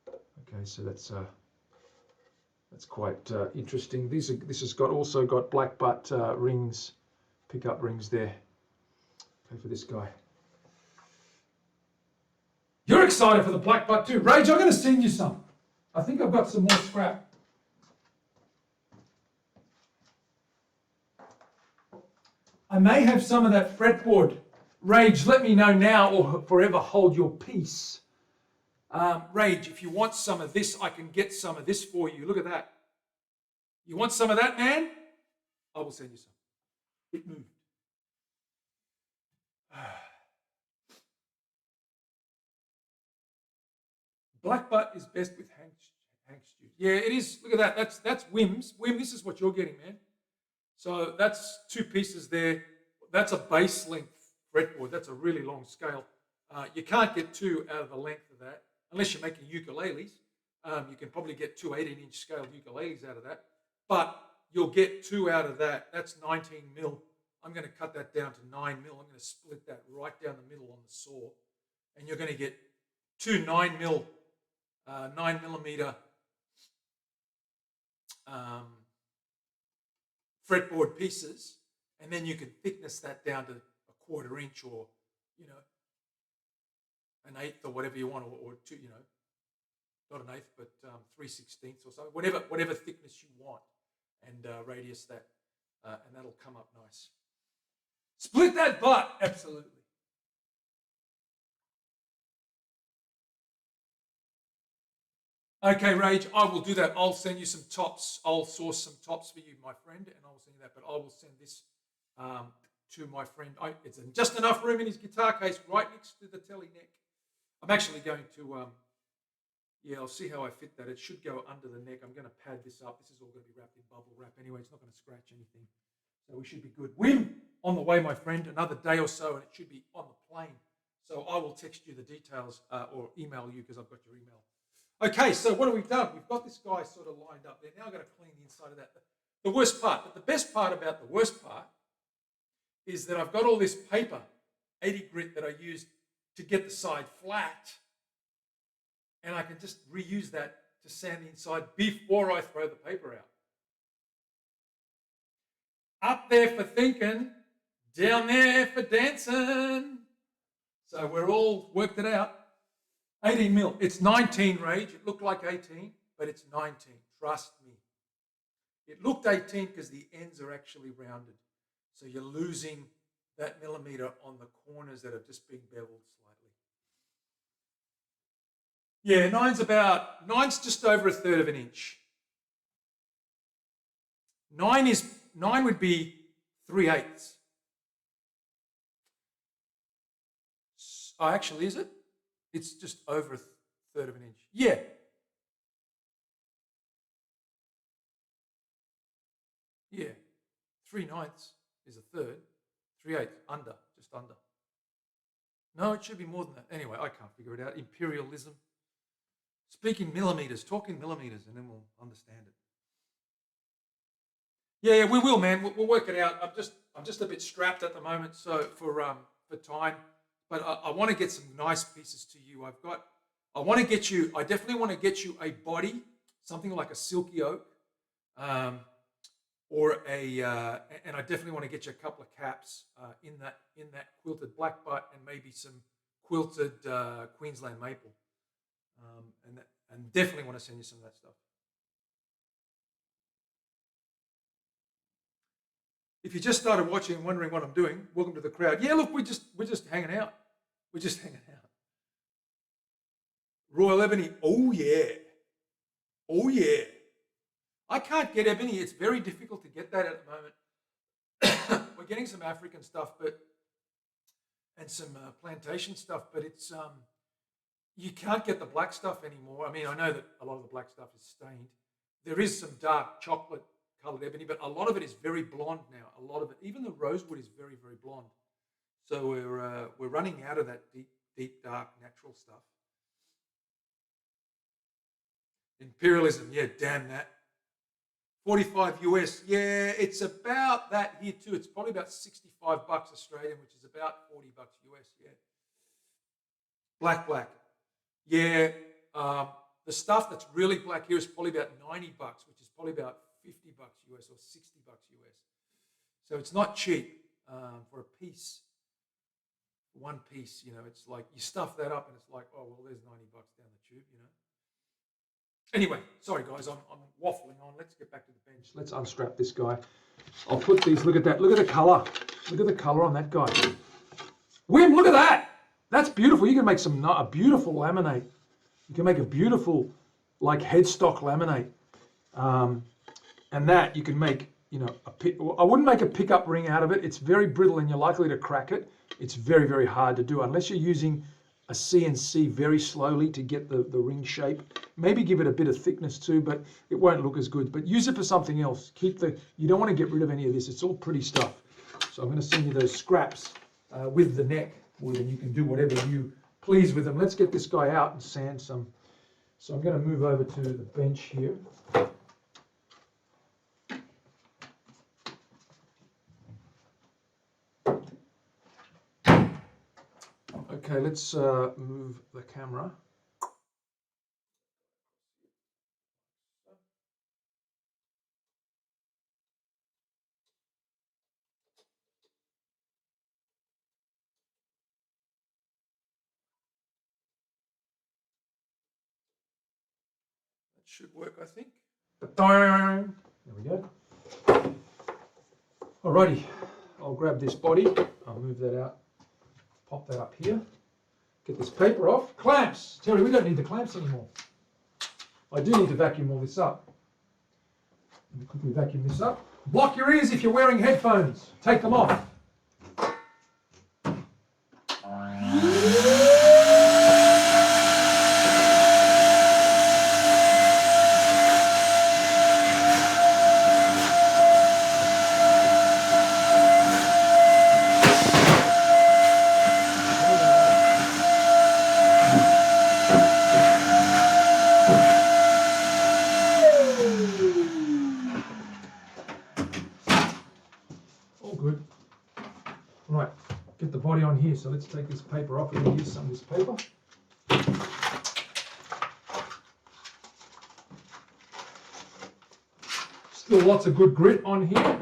Okay, so that's quite interesting. This has also got black butt rings, pickup rings there. Okay, for this guy. You're excited for the black butt too. Rage, I'm going to send you some. I think I've got some more scrap. I may have some of that fretboard. Rage, let me know now or forever hold your peace. Rage, if you want some of this, I can get some of this for you. Look at that. You want some of that, man? I will send you some. It moved. Black butt is best with Hank's juice.
Yeah, it is. Look at that. That's Wim's. Wim, this is what you're getting, man. So that's 2 pieces there. That's a base length fretboard. That's a really long scale. You can't get 2 out of the length of that unless you're making ukuleles. You can probably get 2 18-inch scaled ukuleles out of that, but you'll get 2 out of that. That's 19 mil. I'm going to cut that down to 9 mil. I'm going to split that right down the middle on the saw, and you're going to get 2 9 millimeter fretboard pieces, and then you can thickness that down to 1/4 inch, or an 1/8 or whatever you want, or 2, not an 1/8, but 3/16 or so, whatever thickness you want, and radius that, and that'll come up nice. Split that butt, absolutely. Okay, Rage, I will do that. I'll send you some tops. I'll source some tops for you, my friend, and I will send you that. But I will send this to my friend. It's just enough room in his guitar case right next to the telly neck. I'm actually going to, I'll see how I fit that. It should go under the neck. I'm going to pad this up. This is all going to be wrapped in bubble wrap anyway. It's not going to scratch anything. So we should be good. Wim, on the way, my friend. Another day or so, and it should be on the plane. So I will text you the details or email you because I've got your email. Okay, so what have we done? We've got this guy sort of lined up there. Now I've got to clean the inside of that. The worst part, but the best part about the worst part is that I've got all this paper, 80 grit, that I used to get the side flat, and I can just reuse that to sand the inside before I throw the paper out. Up there for thinking, down there for dancing. So we're all worked it out. 18 mil. It's 19, Rage. It looked like 18, but it's 19. Trust me. It looked 18 because the ends are actually rounded. So you're losing that millimeter on the corners that have just been beveled slightly. Yeah, 9's just over 1/3 of an inch. 9 would be 3/8. Oh, actually, is it? It's just over 1/3 of an inch. Yeah. Yeah. 3/9 is 1/3. 3/8, just under. No, it should be more than that. Anyway, I can't figure it out. Imperialism. Speak in millimeters, talk in millimeters, and then we'll understand it. Yeah, we will, man. We'll work it out. I'm just a bit strapped at the moment, so for time. But I want to get some nice pieces to you. I definitely want to get you a body, something like a silky oak, and I definitely want to get you a couple of caps in that quilted black butt, and maybe some quilted Queensland maple, and definitely want to send you some of that stuff. If you just started watching and wondering what I'm doing, welcome to the crowd. Yeah, look, we're just hanging out. We're just hanging out. Royal Ebony, oh yeah. Oh yeah. I can't get ebony. It's very difficult to get that at the moment. We're getting some African stuff, and some plantation stuff, but it's you can't get the black stuff anymore. I mean, I know that a lot of the black stuff is stained. There is some dark chocolate colored ebony, but a lot of it is very blonde now. A lot of it, even the rosewood, is very, very blonde. So we're running out of that deep, dark, natural stuff. Imperialism, yeah, damn that. 45 US, yeah, it's about that here too. It's probably about $65 Australian, which is about $40 US, yeah. Black, yeah. The stuff that's really black here is probably about $90, which is probably about $50 US or $60 US. So it's not cheap for a piece. One piece, it's like you stuff that up and it's like, oh, well, there's $90 down the tube, Anyway, sorry guys, I'm waffling on. Let's get back to the bench. Let's unstrap this guy. I'll put these, look at that. Look at the color. Look at the color on that guy. Wim, look at that. That's beautiful. You can make a beautiful laminate. You can make a beautiful, like, headstock laminate. And that you can make, I wouldn't make a pickup ring out of it. It's very brittle and you're likely to crack it. It's very, very hard to do unless you're using
a CNC very slowly to get the ring shape. Maybe give it a bit of thickness too, but it won't look as good. But use it for something else. You don't want to get rid of any of this. It's all pretty stuff. So I'm going to send you those scraps with the neck wood, and you can do whatever you please with them. Let's get this guy out and sand some. So I'm going to move over to the bench here. Okay, let's move the camera. That should work, I think. There we go. Alrighty, I'll grab this body. I'll move that out. Pop that up here. Get this paper off. Clamps! Terry, we don't need the clamps anymore. I do need to vacuum all this up. Let me quickly vacuum this up. Block your ears if you're wearing headphones. Take them off. Right, get the body on here. So let's take this paper off. We're going to use some of this paper. Still lots of good grit on here.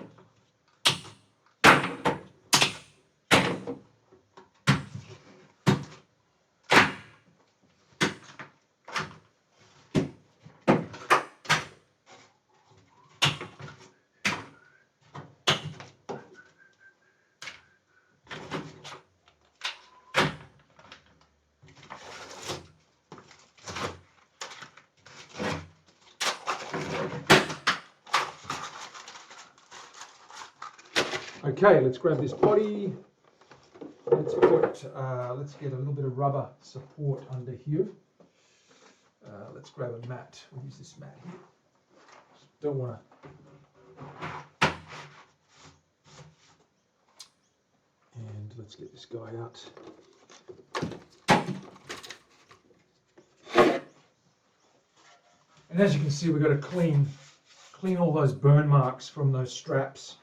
Okay, let's grab this body. Let's get a little bit of rubber support under here. Let's grab a mat. We'll use this mat here. Don't want to. And let's get this guy out. And as you can see, we've got to clean all those burn marks from those straps.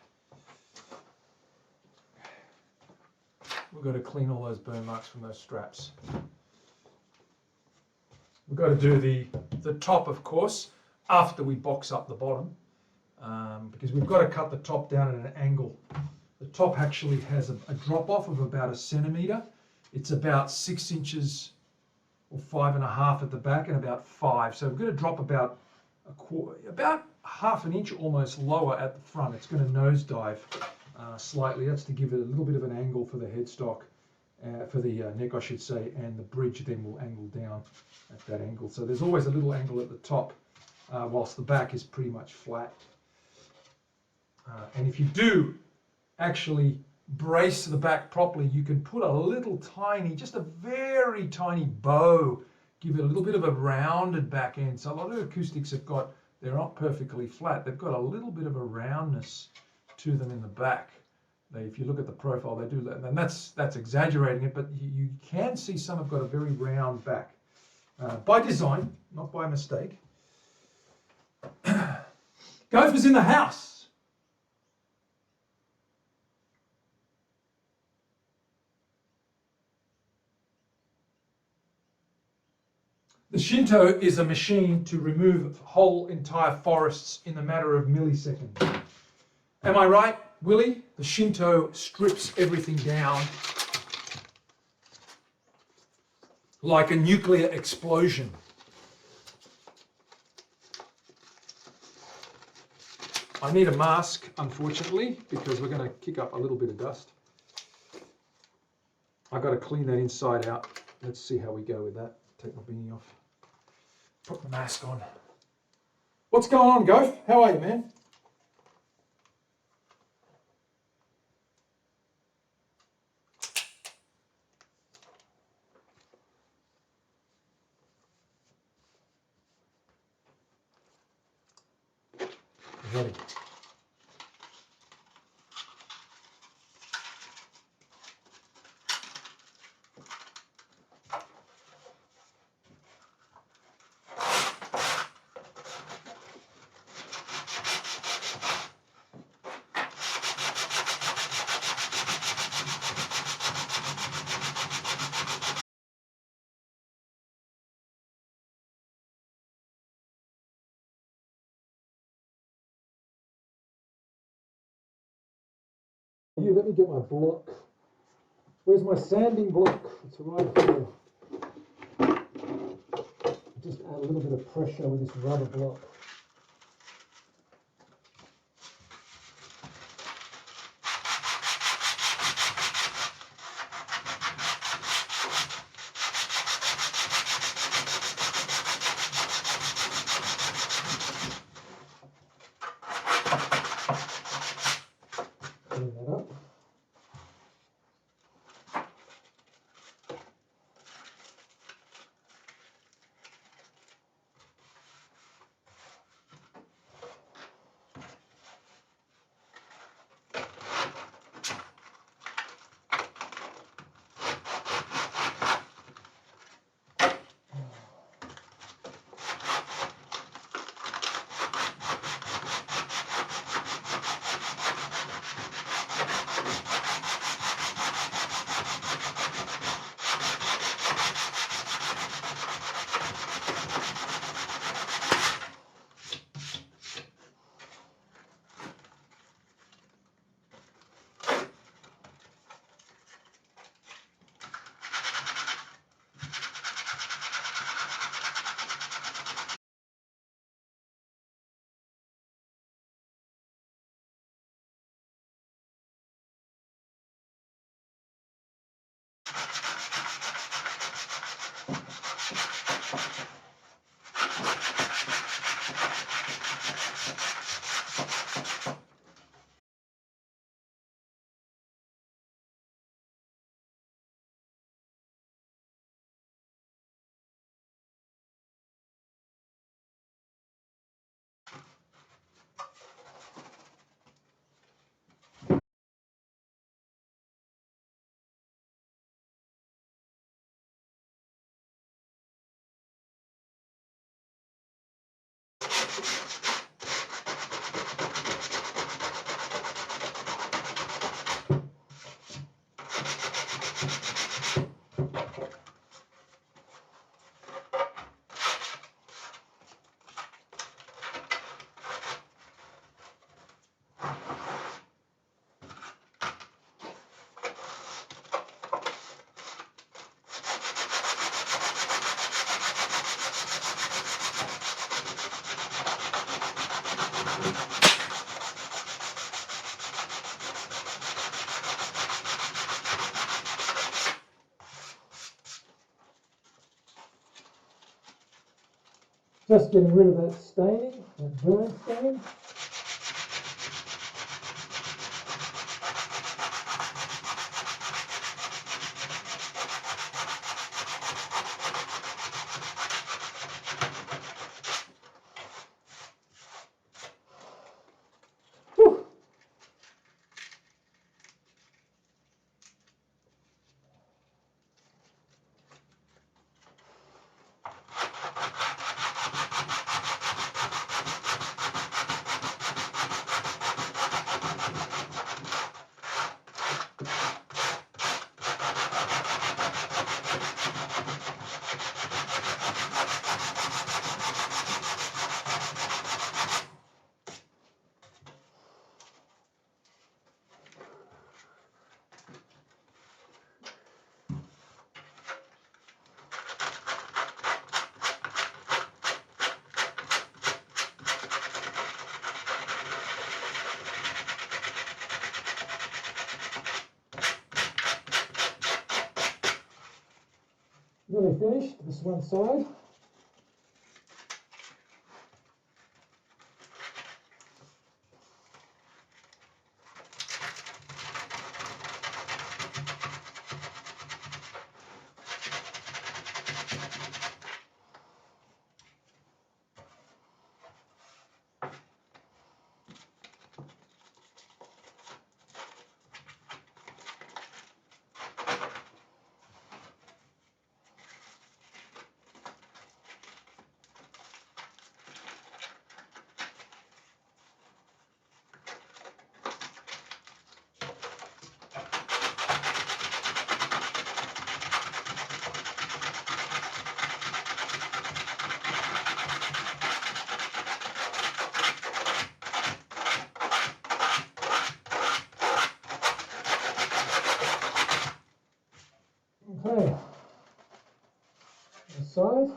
We've got to clean all those burn marks from those straps. We've got to do the top, of course, after we box up the bottom, because we've got to cut the top down at an angle. The top actually has a drop-off of about 1 centimetre. It's about 6 inches or 5.5 at the back and about 5. So we're going to drop about about half an inch almost lower at the front. It's going to nosedive slightly. That's to give it a little bit of an angle for the headstock, for the neck I should say, and the bridge then will angle down at that angle. So there's always a little angle at the top, whilst the back is pretty much flat. And if you do actually brace the back properly, you can put a little tiny, just a very tiny bow, give it a little bit of a rounded back end. So a lot of acoustics have got, they're not perfectly flat, they've got a little bit of a roundness to them in the back. If you look at the profile, they do, and that's exaggerating it, but you can see some have got a very round back. By design, not by mistake. Gopher's in the house. The Shinto is a machine to remove whole entire forests in a matter of milliseconds. Am I right, Willie? The Shinto strips everything down like a nuclear explosion. I need a mask, unfortunately, because we're going to kick up a little bit of dust. I've got to clean that inside out. Let's see how we go with that. Take my beanie off. Put the mask on. What's going on, Gof? How are you, man? ready. Here, let me get my block. Where's my sanding block? It's right here. Just add a little bit of pressure with this rubber block. Clean that up. Just getting rid of that staining, that burn stain. Whew. Nearly finished this one side. side.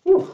Whew.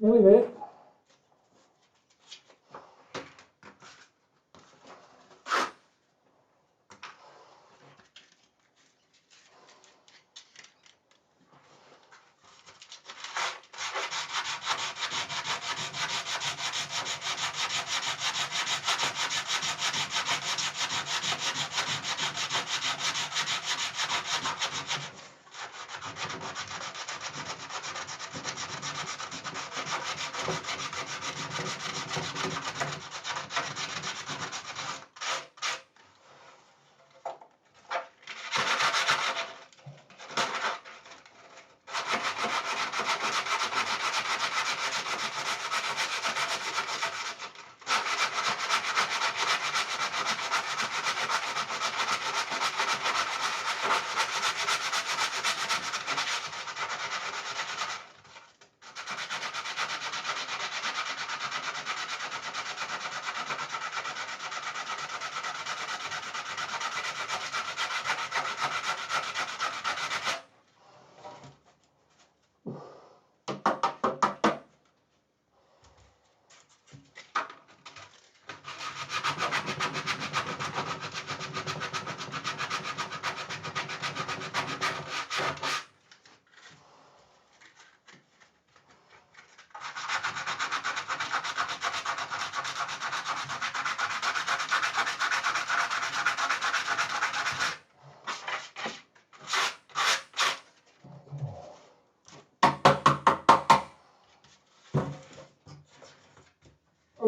Nearly there.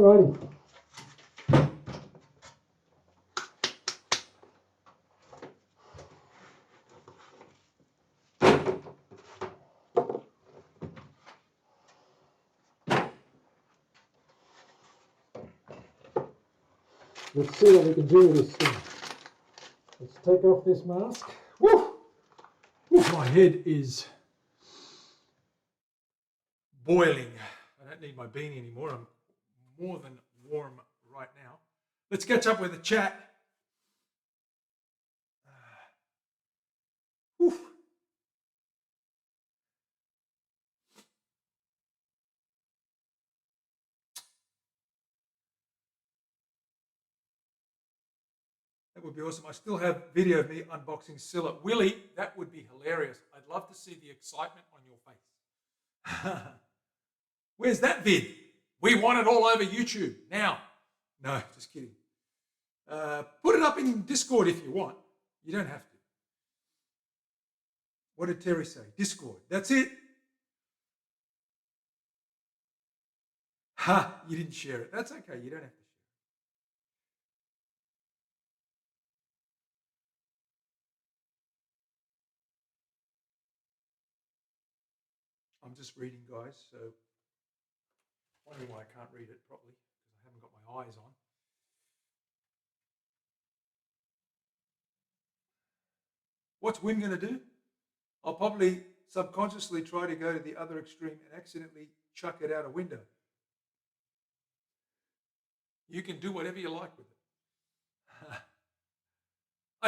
Alrighty. Let's see what we can do with this thing. Let's take off this mask. Woo! Woo! My head is boiling. I don't need my beanie anymore. I'm more than warm right now. Let's catch up with the chat. Whew. That would be awesome. I still have video of me unboxing Scylla. Willie, that would be hilarious. I'd love to see the excitement on your face. Where's that vid? We want it all over YouTube now. No, just kidding. Put it up in Discord if you want. You don't have to. What did Terry say? Discord. That's it. Ha, you didn't share it. That's okay. You don't have to. I'm just reading, guys, so wondering why I can't read it properly because I haven't got my eyes on. What's Wim going to do? I'll probably subconsciously try to go to the other extreme and accidentally chuck it out a window. You can do whatever you like with it.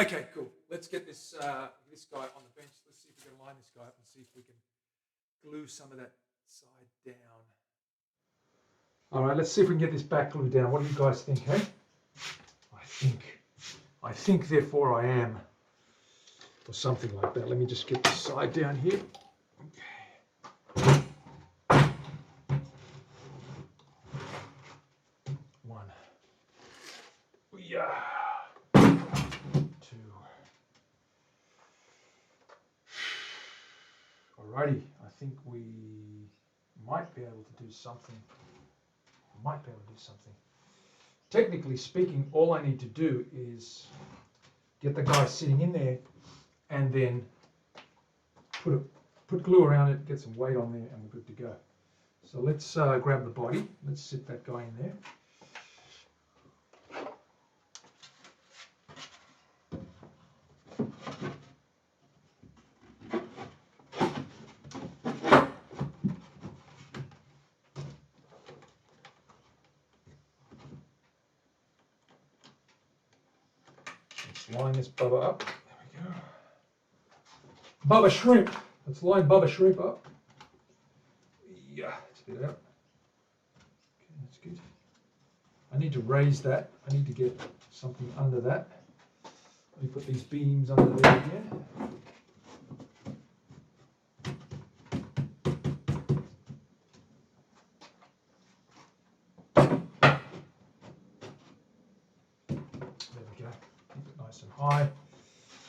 Okay, cool. Let's get this guy on the bench. Let's see if we can line this guy up and see if we can glue some of that side down. All right, let's see if we can get this back glued down. What do you guys think, hey? I think, therefore I am. Or something like that. Let me just get the side down here. Okay. 1. Yeah. 2. Alrighty, I think we might be able to do something. Technically speaking, all I need to do is get the guy sitting in there and then put glue around it, get some weight on there, and we're good to go. So let's grab the body. Let's sit that guy in there. Line this Bubba up. There we go. Bubba shrimp. Let's line Bubba shrimp up. Yeah, spit it out. Okay, that's good. I need to raise that. I need to get something under that. Let me put these beams under there again. There we go. Keep it nice and high.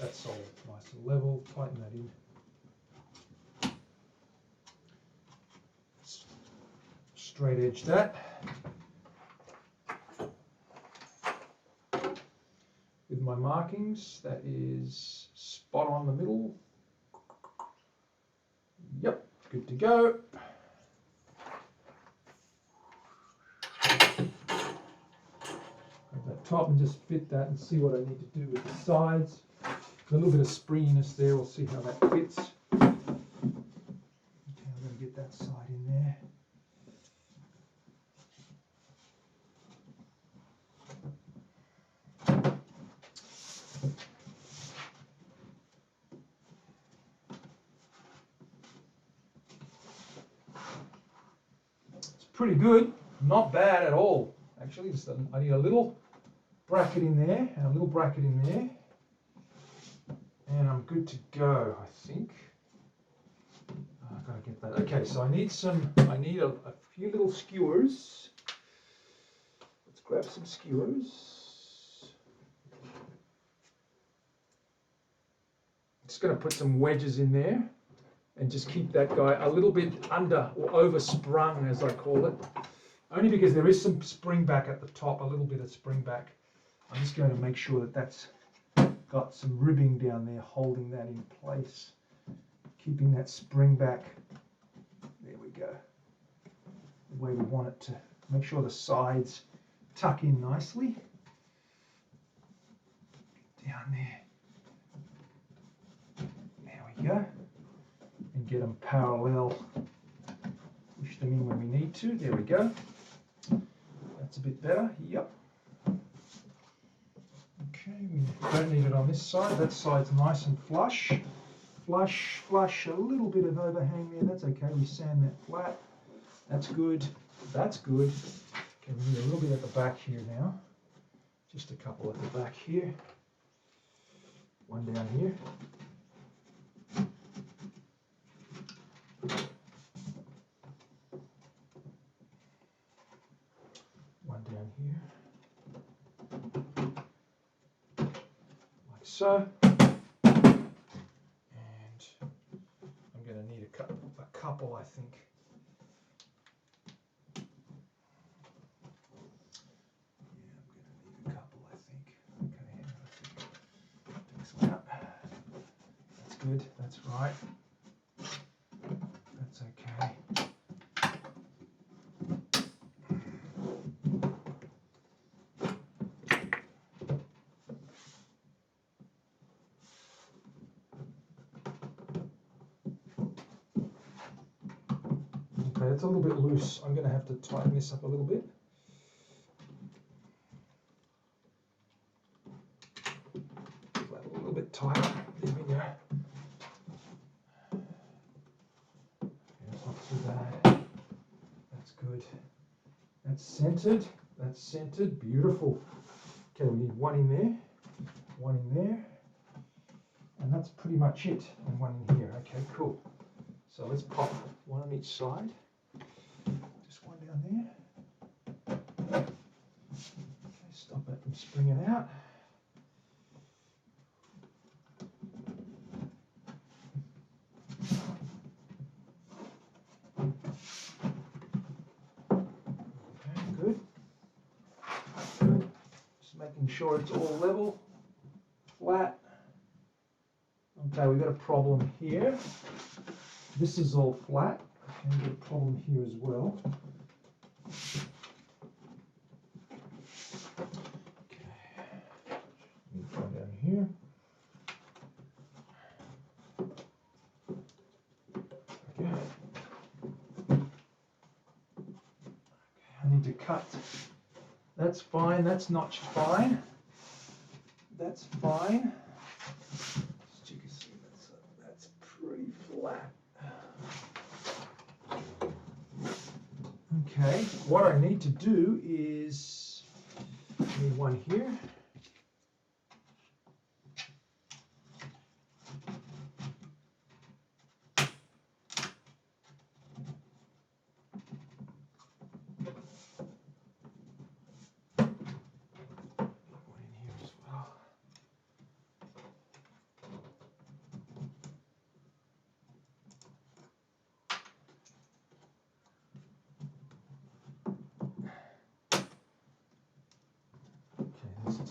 That's all nice and level. Tighten that in. Straight edge that. With my markings, that is spot on the middle. Yep, good to go. Grab that top and just fit that and see what I need to do with the sides. A little bit of springiness there, we'll see how that fits. Okay, I'm going to get that side in there. Pretty good, not bad at all. Actually, just I need a little bracket in there and a little bracket in there, and I'm good to go. I think. I've got to get that. Okay, so I need a few little skewers. Let's grab some skewers. Just going to put some wedges in there. And just keep that guy a little bit under or oversprung, as I call it. only because there is some spring back at the top, a little bit of spring back. I'm just going to make sure that that's got some ribbing down there holding that in place, keeping that spring back. There we go. The way we want it to. Make sure the sides tuck in nicely. Down there. There we go. And get them parallel. Push them in when we need to. There we go. That's a bit better. Yep. Okay, we don't need it on this side. That side's nice and flush. Flush, flush, a little bit of overhang there. That's okay. We sand that flat. That's good. That's good. Okay, we need a little bit at the back here now. Just a couple at the back here. One down here. One down here. Like so. And I'm going to need a couple, I think. Good, that's right. That's okay. Okay, it's a little bit loose. I'm going to have to tighten this up a little bit. A little bit tighter. There we go. That's good. That's centered. That's centered. Beautiful. Okay, we need one in there, one in there, and that's pretty much it. And one in here. Okay, cool. So let's pop one on each side. Just one down there. Okay, stop that from springing out. Making sure it's all level, flat. Okay, we've got a problem here. This is all flat. Okay, we've got a problem here as well. Okay, go down here. Okay. I need to cut. That's fine, that's notched fine. That's fine. As you can see, that's pretty flat. Okay, what I need to do is, I need one here.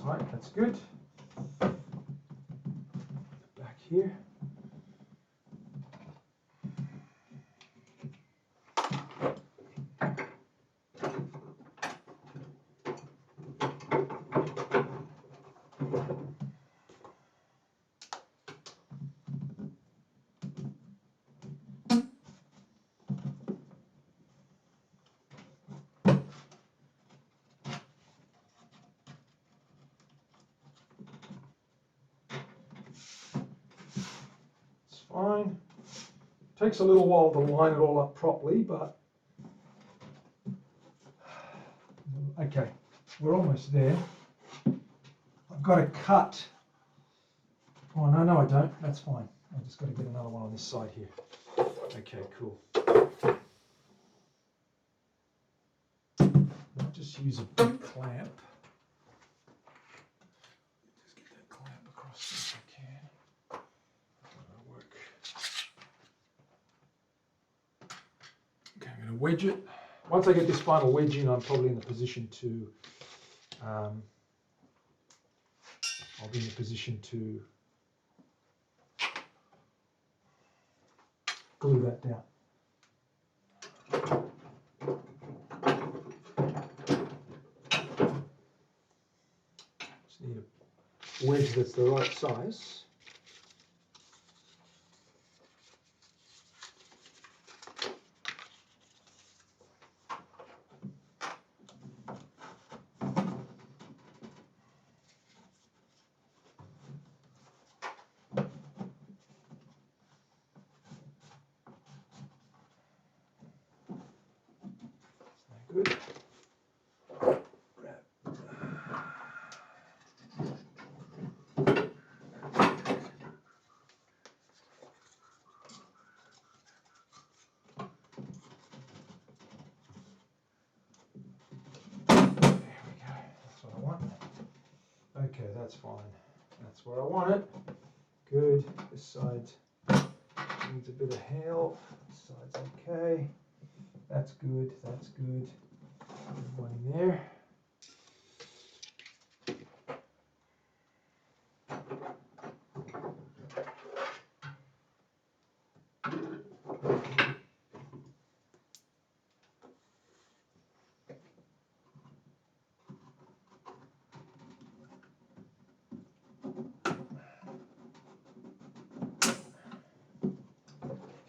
Tight, that's good. Back here. Fine. Takes a little while to line it all up properly, but okay, we're almost there. I've got to cut. Oh, no, I don't. That's fine. I've just got to get another one on this side here. Okay, cool. I'll just use a big clamp. Just get that clamp across if I can. Okay, I'm going to wedge it Once I get this final wedge in, I'm probably in the position to, I'll be in the position to glue that down. Just need a wedge that's the right size. Good. Okay, that's fine. That's where I want it. Good. This side needs a bit of help. This side's okay. That's good. That's good. One in there.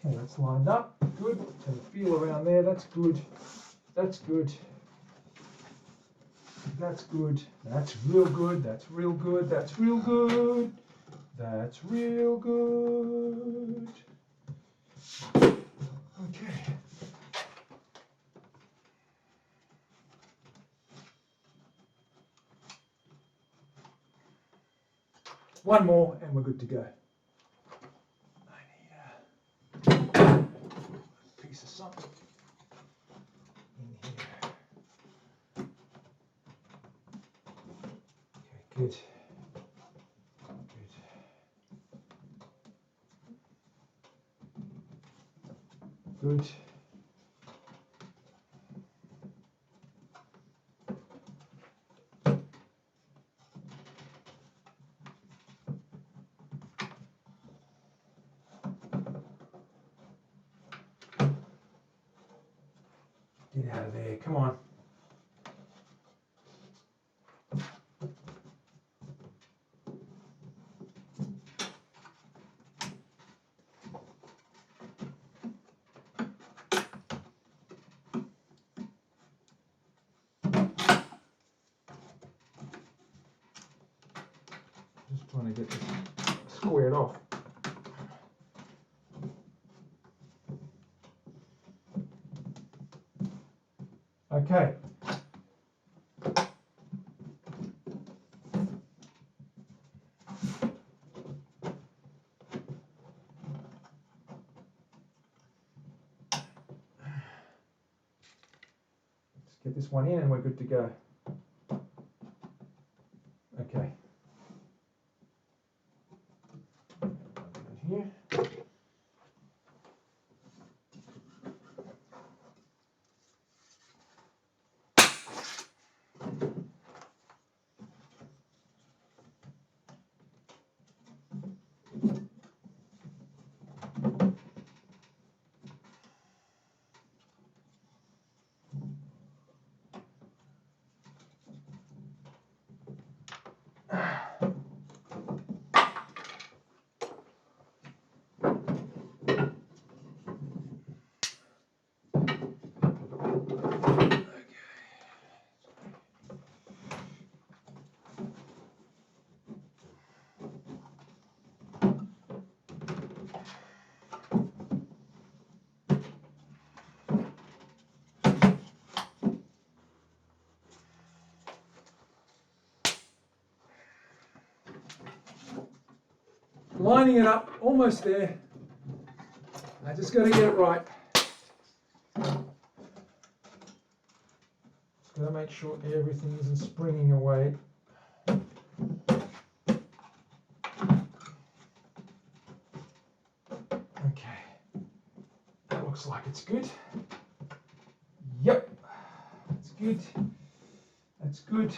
Okay, that's lined up. Good. Have a feel around there. That's good. That's good. That's good. That's real good. That's real good. That's real good. That's real good. Okay. One more and we're good to go. I need a piece of something in here. Okay, good. Good. Get out of there, come on. Just trying to get this squared off. Okay. Let's get this one in and we're good to go. Okay. Here. Lining it up, almost there. I just got to get it right. Just got to make sure everything isn't springing away. Okay, that looks like it's good. Yep. good. That's good.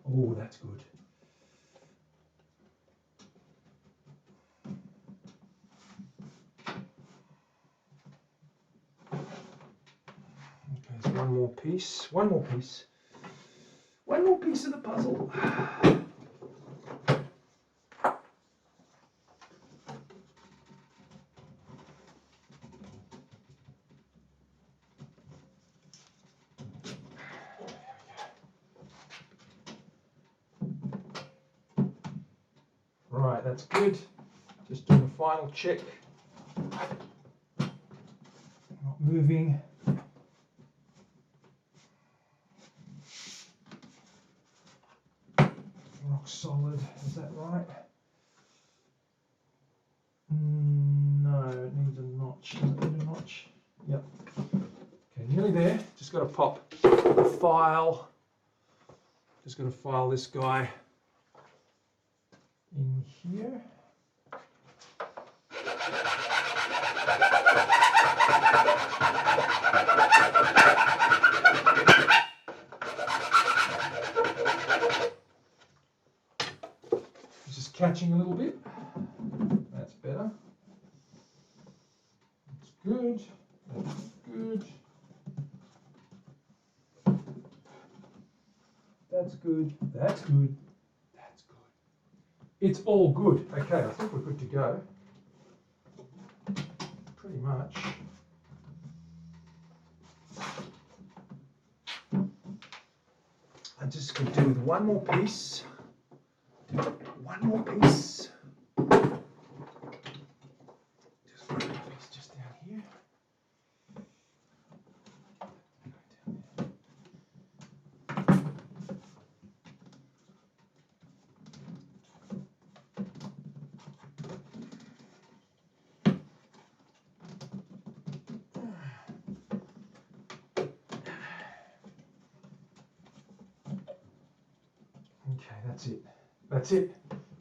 Oh, that's good. Okay, so one more piece. One more piece. One more piece of the puzzle. Right, that's good. Just doing a final check. Not moving. Rock solid, is that right? No, it needs a notch. Does it need a notch? Yep. Okay, nearly there. Just got to pop the file. Just got to file this guy in here. It's just catching a little bit. That's better. That's good. That's good. That's good. That's good. That's good. It's all good. Okay, I think we're good to go. Pretty much. I just could do with one more piece. One more piece. Just one more piece just down here. Okay, that's it. That's it.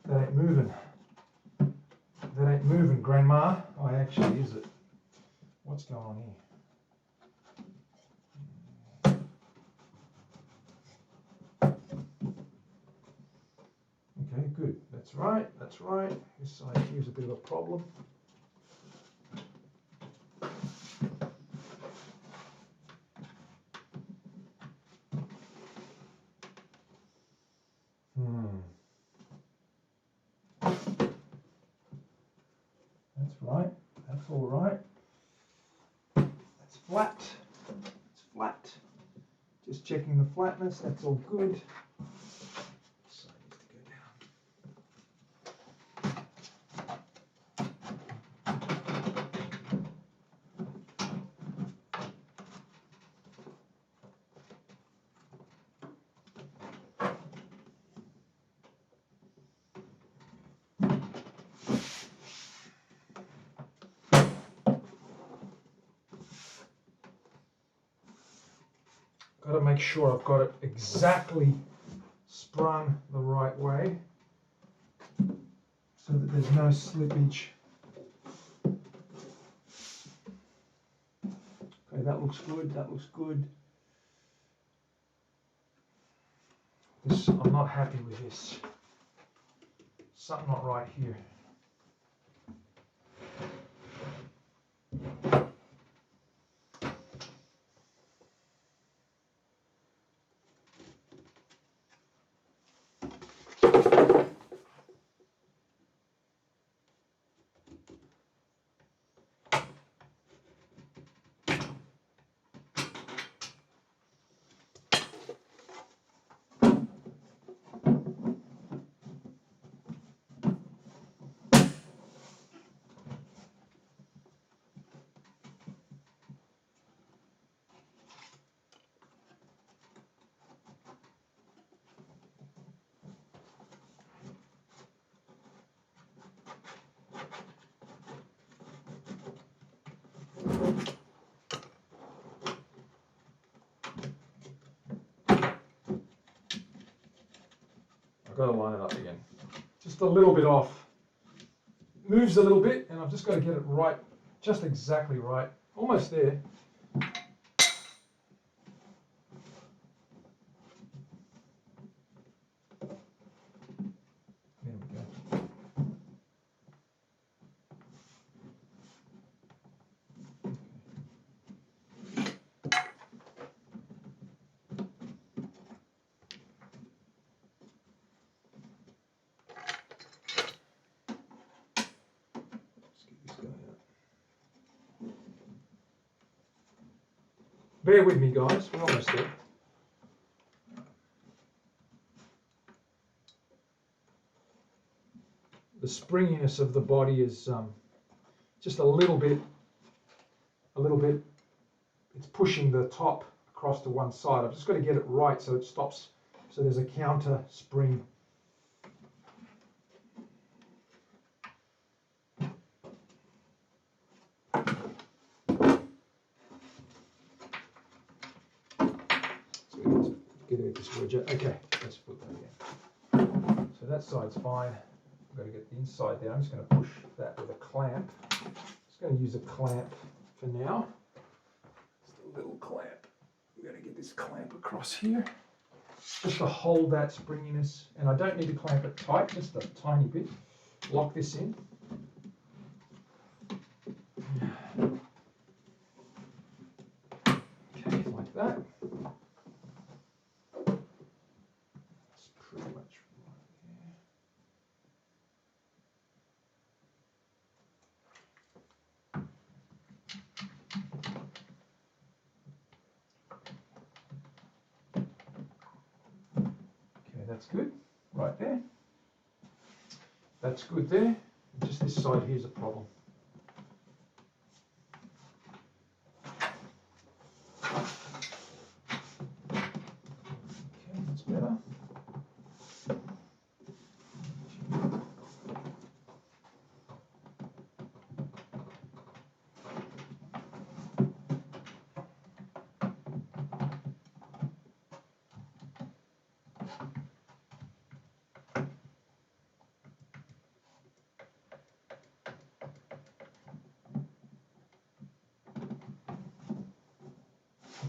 That ain't moving. That ain't moving, Grandma. Oh, actually, is it? What's going on here? Okay, good. That's right. That's right. This side here's a bit of a problem. That's right. That's all right. That's flat. It's flat. Just checking the flatness. That's all good. So I need to go down. Got to make sure I've got it exactly sprung the right way so that there's no slippage. Okay, that looks good, that looks good. This, I'm not happy with this. Something not right here. I've got to line it up again. Just a little bit off. Moves a little bit, and I've just got to get it right, just exactly right. Almost there. Bear with me, guys. We're almost there. The springiness of the body is just a little bit, it's pushing the top across to one side. I've just got to get it right so it stops, so there's a counter spring. So get it this wedge. Okay, let's put that again. So that side's fine. I've got to get the inside there. I'm just going to push that with a clamp. Just going to use a clamp for now. Just a little clamp. We've got to get this clamp across here. Just to hold that springiness. And I don't need to clamp it tight, just a tiny bit. Lock this in. Okay, like that. That's pretty much that's good, right there. That's good there. Just this side here's a problem. Okay, that's better.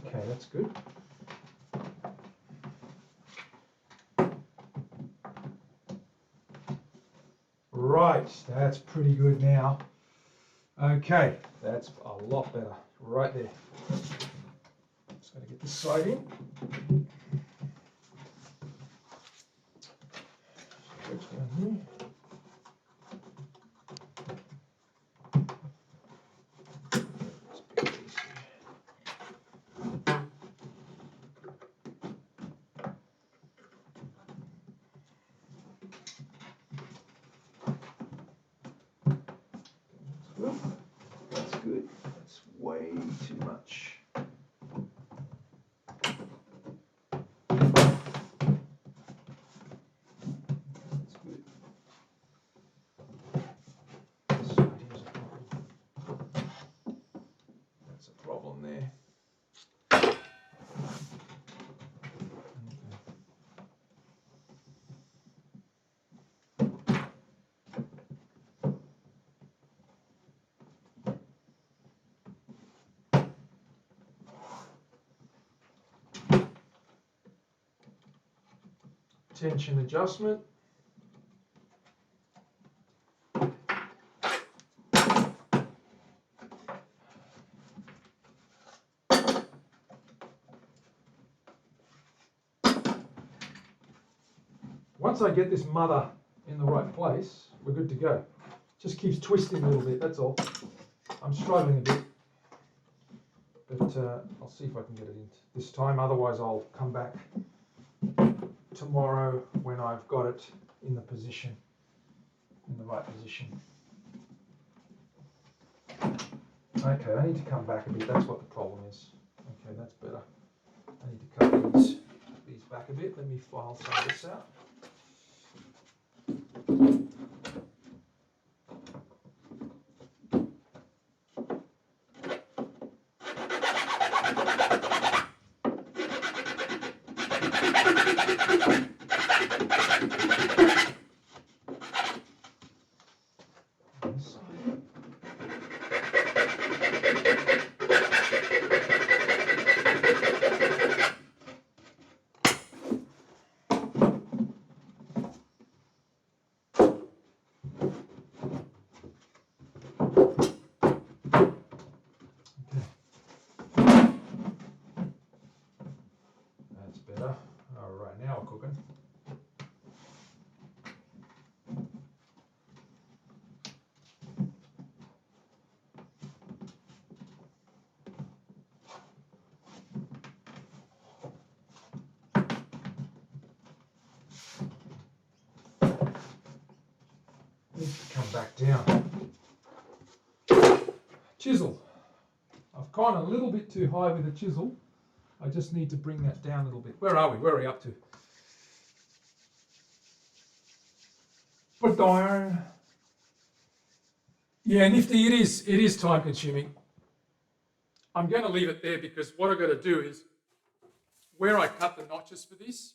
Okay, that's good. Right, that's pretty good now. Okay, that's a lot better. Right there. Just got to get this side in. Switch down here. That's good. That's way too much. That's good. This side here's a problem. That's a problem there. Tension adjustment. Once I get this mother in the right place, we're good to go. Just keeps twisting a little bit, that's all. I'm struggling a bit, but I'll see if I can get it in this time. Otherwise, I'll come back tomorrow when I've got it in the position, in the right position. Okay, I need to come back a bit. That's what the problem is. Okay, that's better. I need to cut these back a bit. Let me file some of this out. That's better. All right, now we're cooking. back down. Chisel. I've gone a little bit too high with the chisel. I just need to bring that down a little bit. Where are we? Where are we up to? Yeah, nifty. It is time consuming. I'm going to leave it there because what I've got to do is where I cut the notches for this,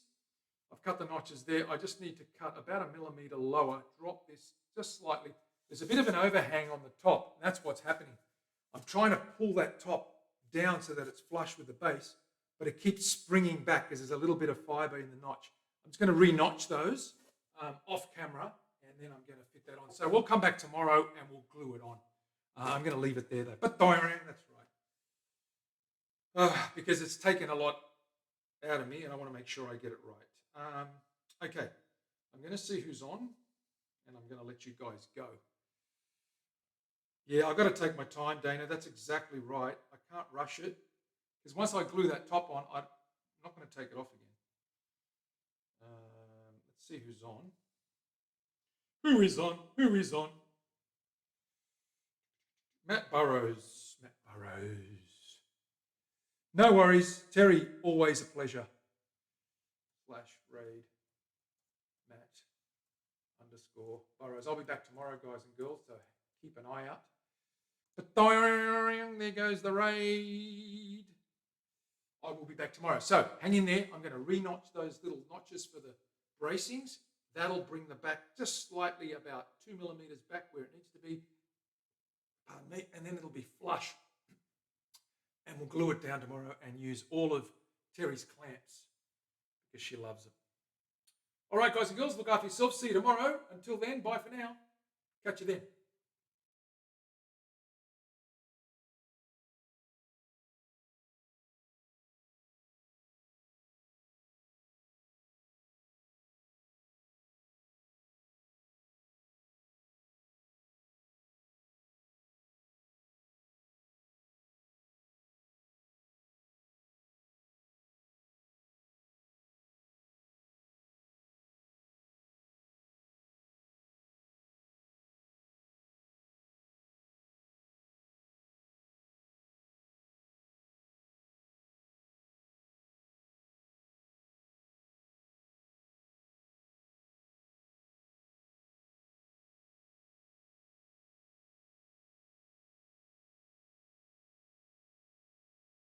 I've cut the notches there. I just need to cut about 1 millimeter lower, drop this just slightly. There's a bit of an overhang on the top, and that's what's happening. I'm trying to pull that top down so that it's flush with the base, but it keeps springing back because there's a little bit of fiber in the notch. I'm just going to re-notch those off camera, and then I'm going to fit that on. So we'll come back tomorrow and we'll glue it on. I'm going to leave it there though. But that's right. Because it's taken a lot out of me and I want to make sure I get it right. Okay, I'm going to see who's on and I'm going to let you guys go. Yeah, I've got to take my time, Dana. That's exactly right. I can't rush it because once I glue that top on, I'm not going to take it off again. Let's see who's on. Who is on? Who is on? Matt Burrows. Matt Burrows. No worries. Terry, always a pleasure. /raid. Matt _ Burrows. I'll be back tomorrow, guys and girls, so keep an eye out. But there goes the raid. I will be back tomorrow. So hang in there. I'm going to re-notch those little notches for the bracings. That'll bring the back just slightly about 2 millimeters back where it needs to be. Pardon me. And then it'll be flush. And we'll glue it down tomorrow and use all of Terry's clamps because she loves them. All right, guys and girls, look after yourselves. See you tomorrow. Until then, bye for now. Catch you then.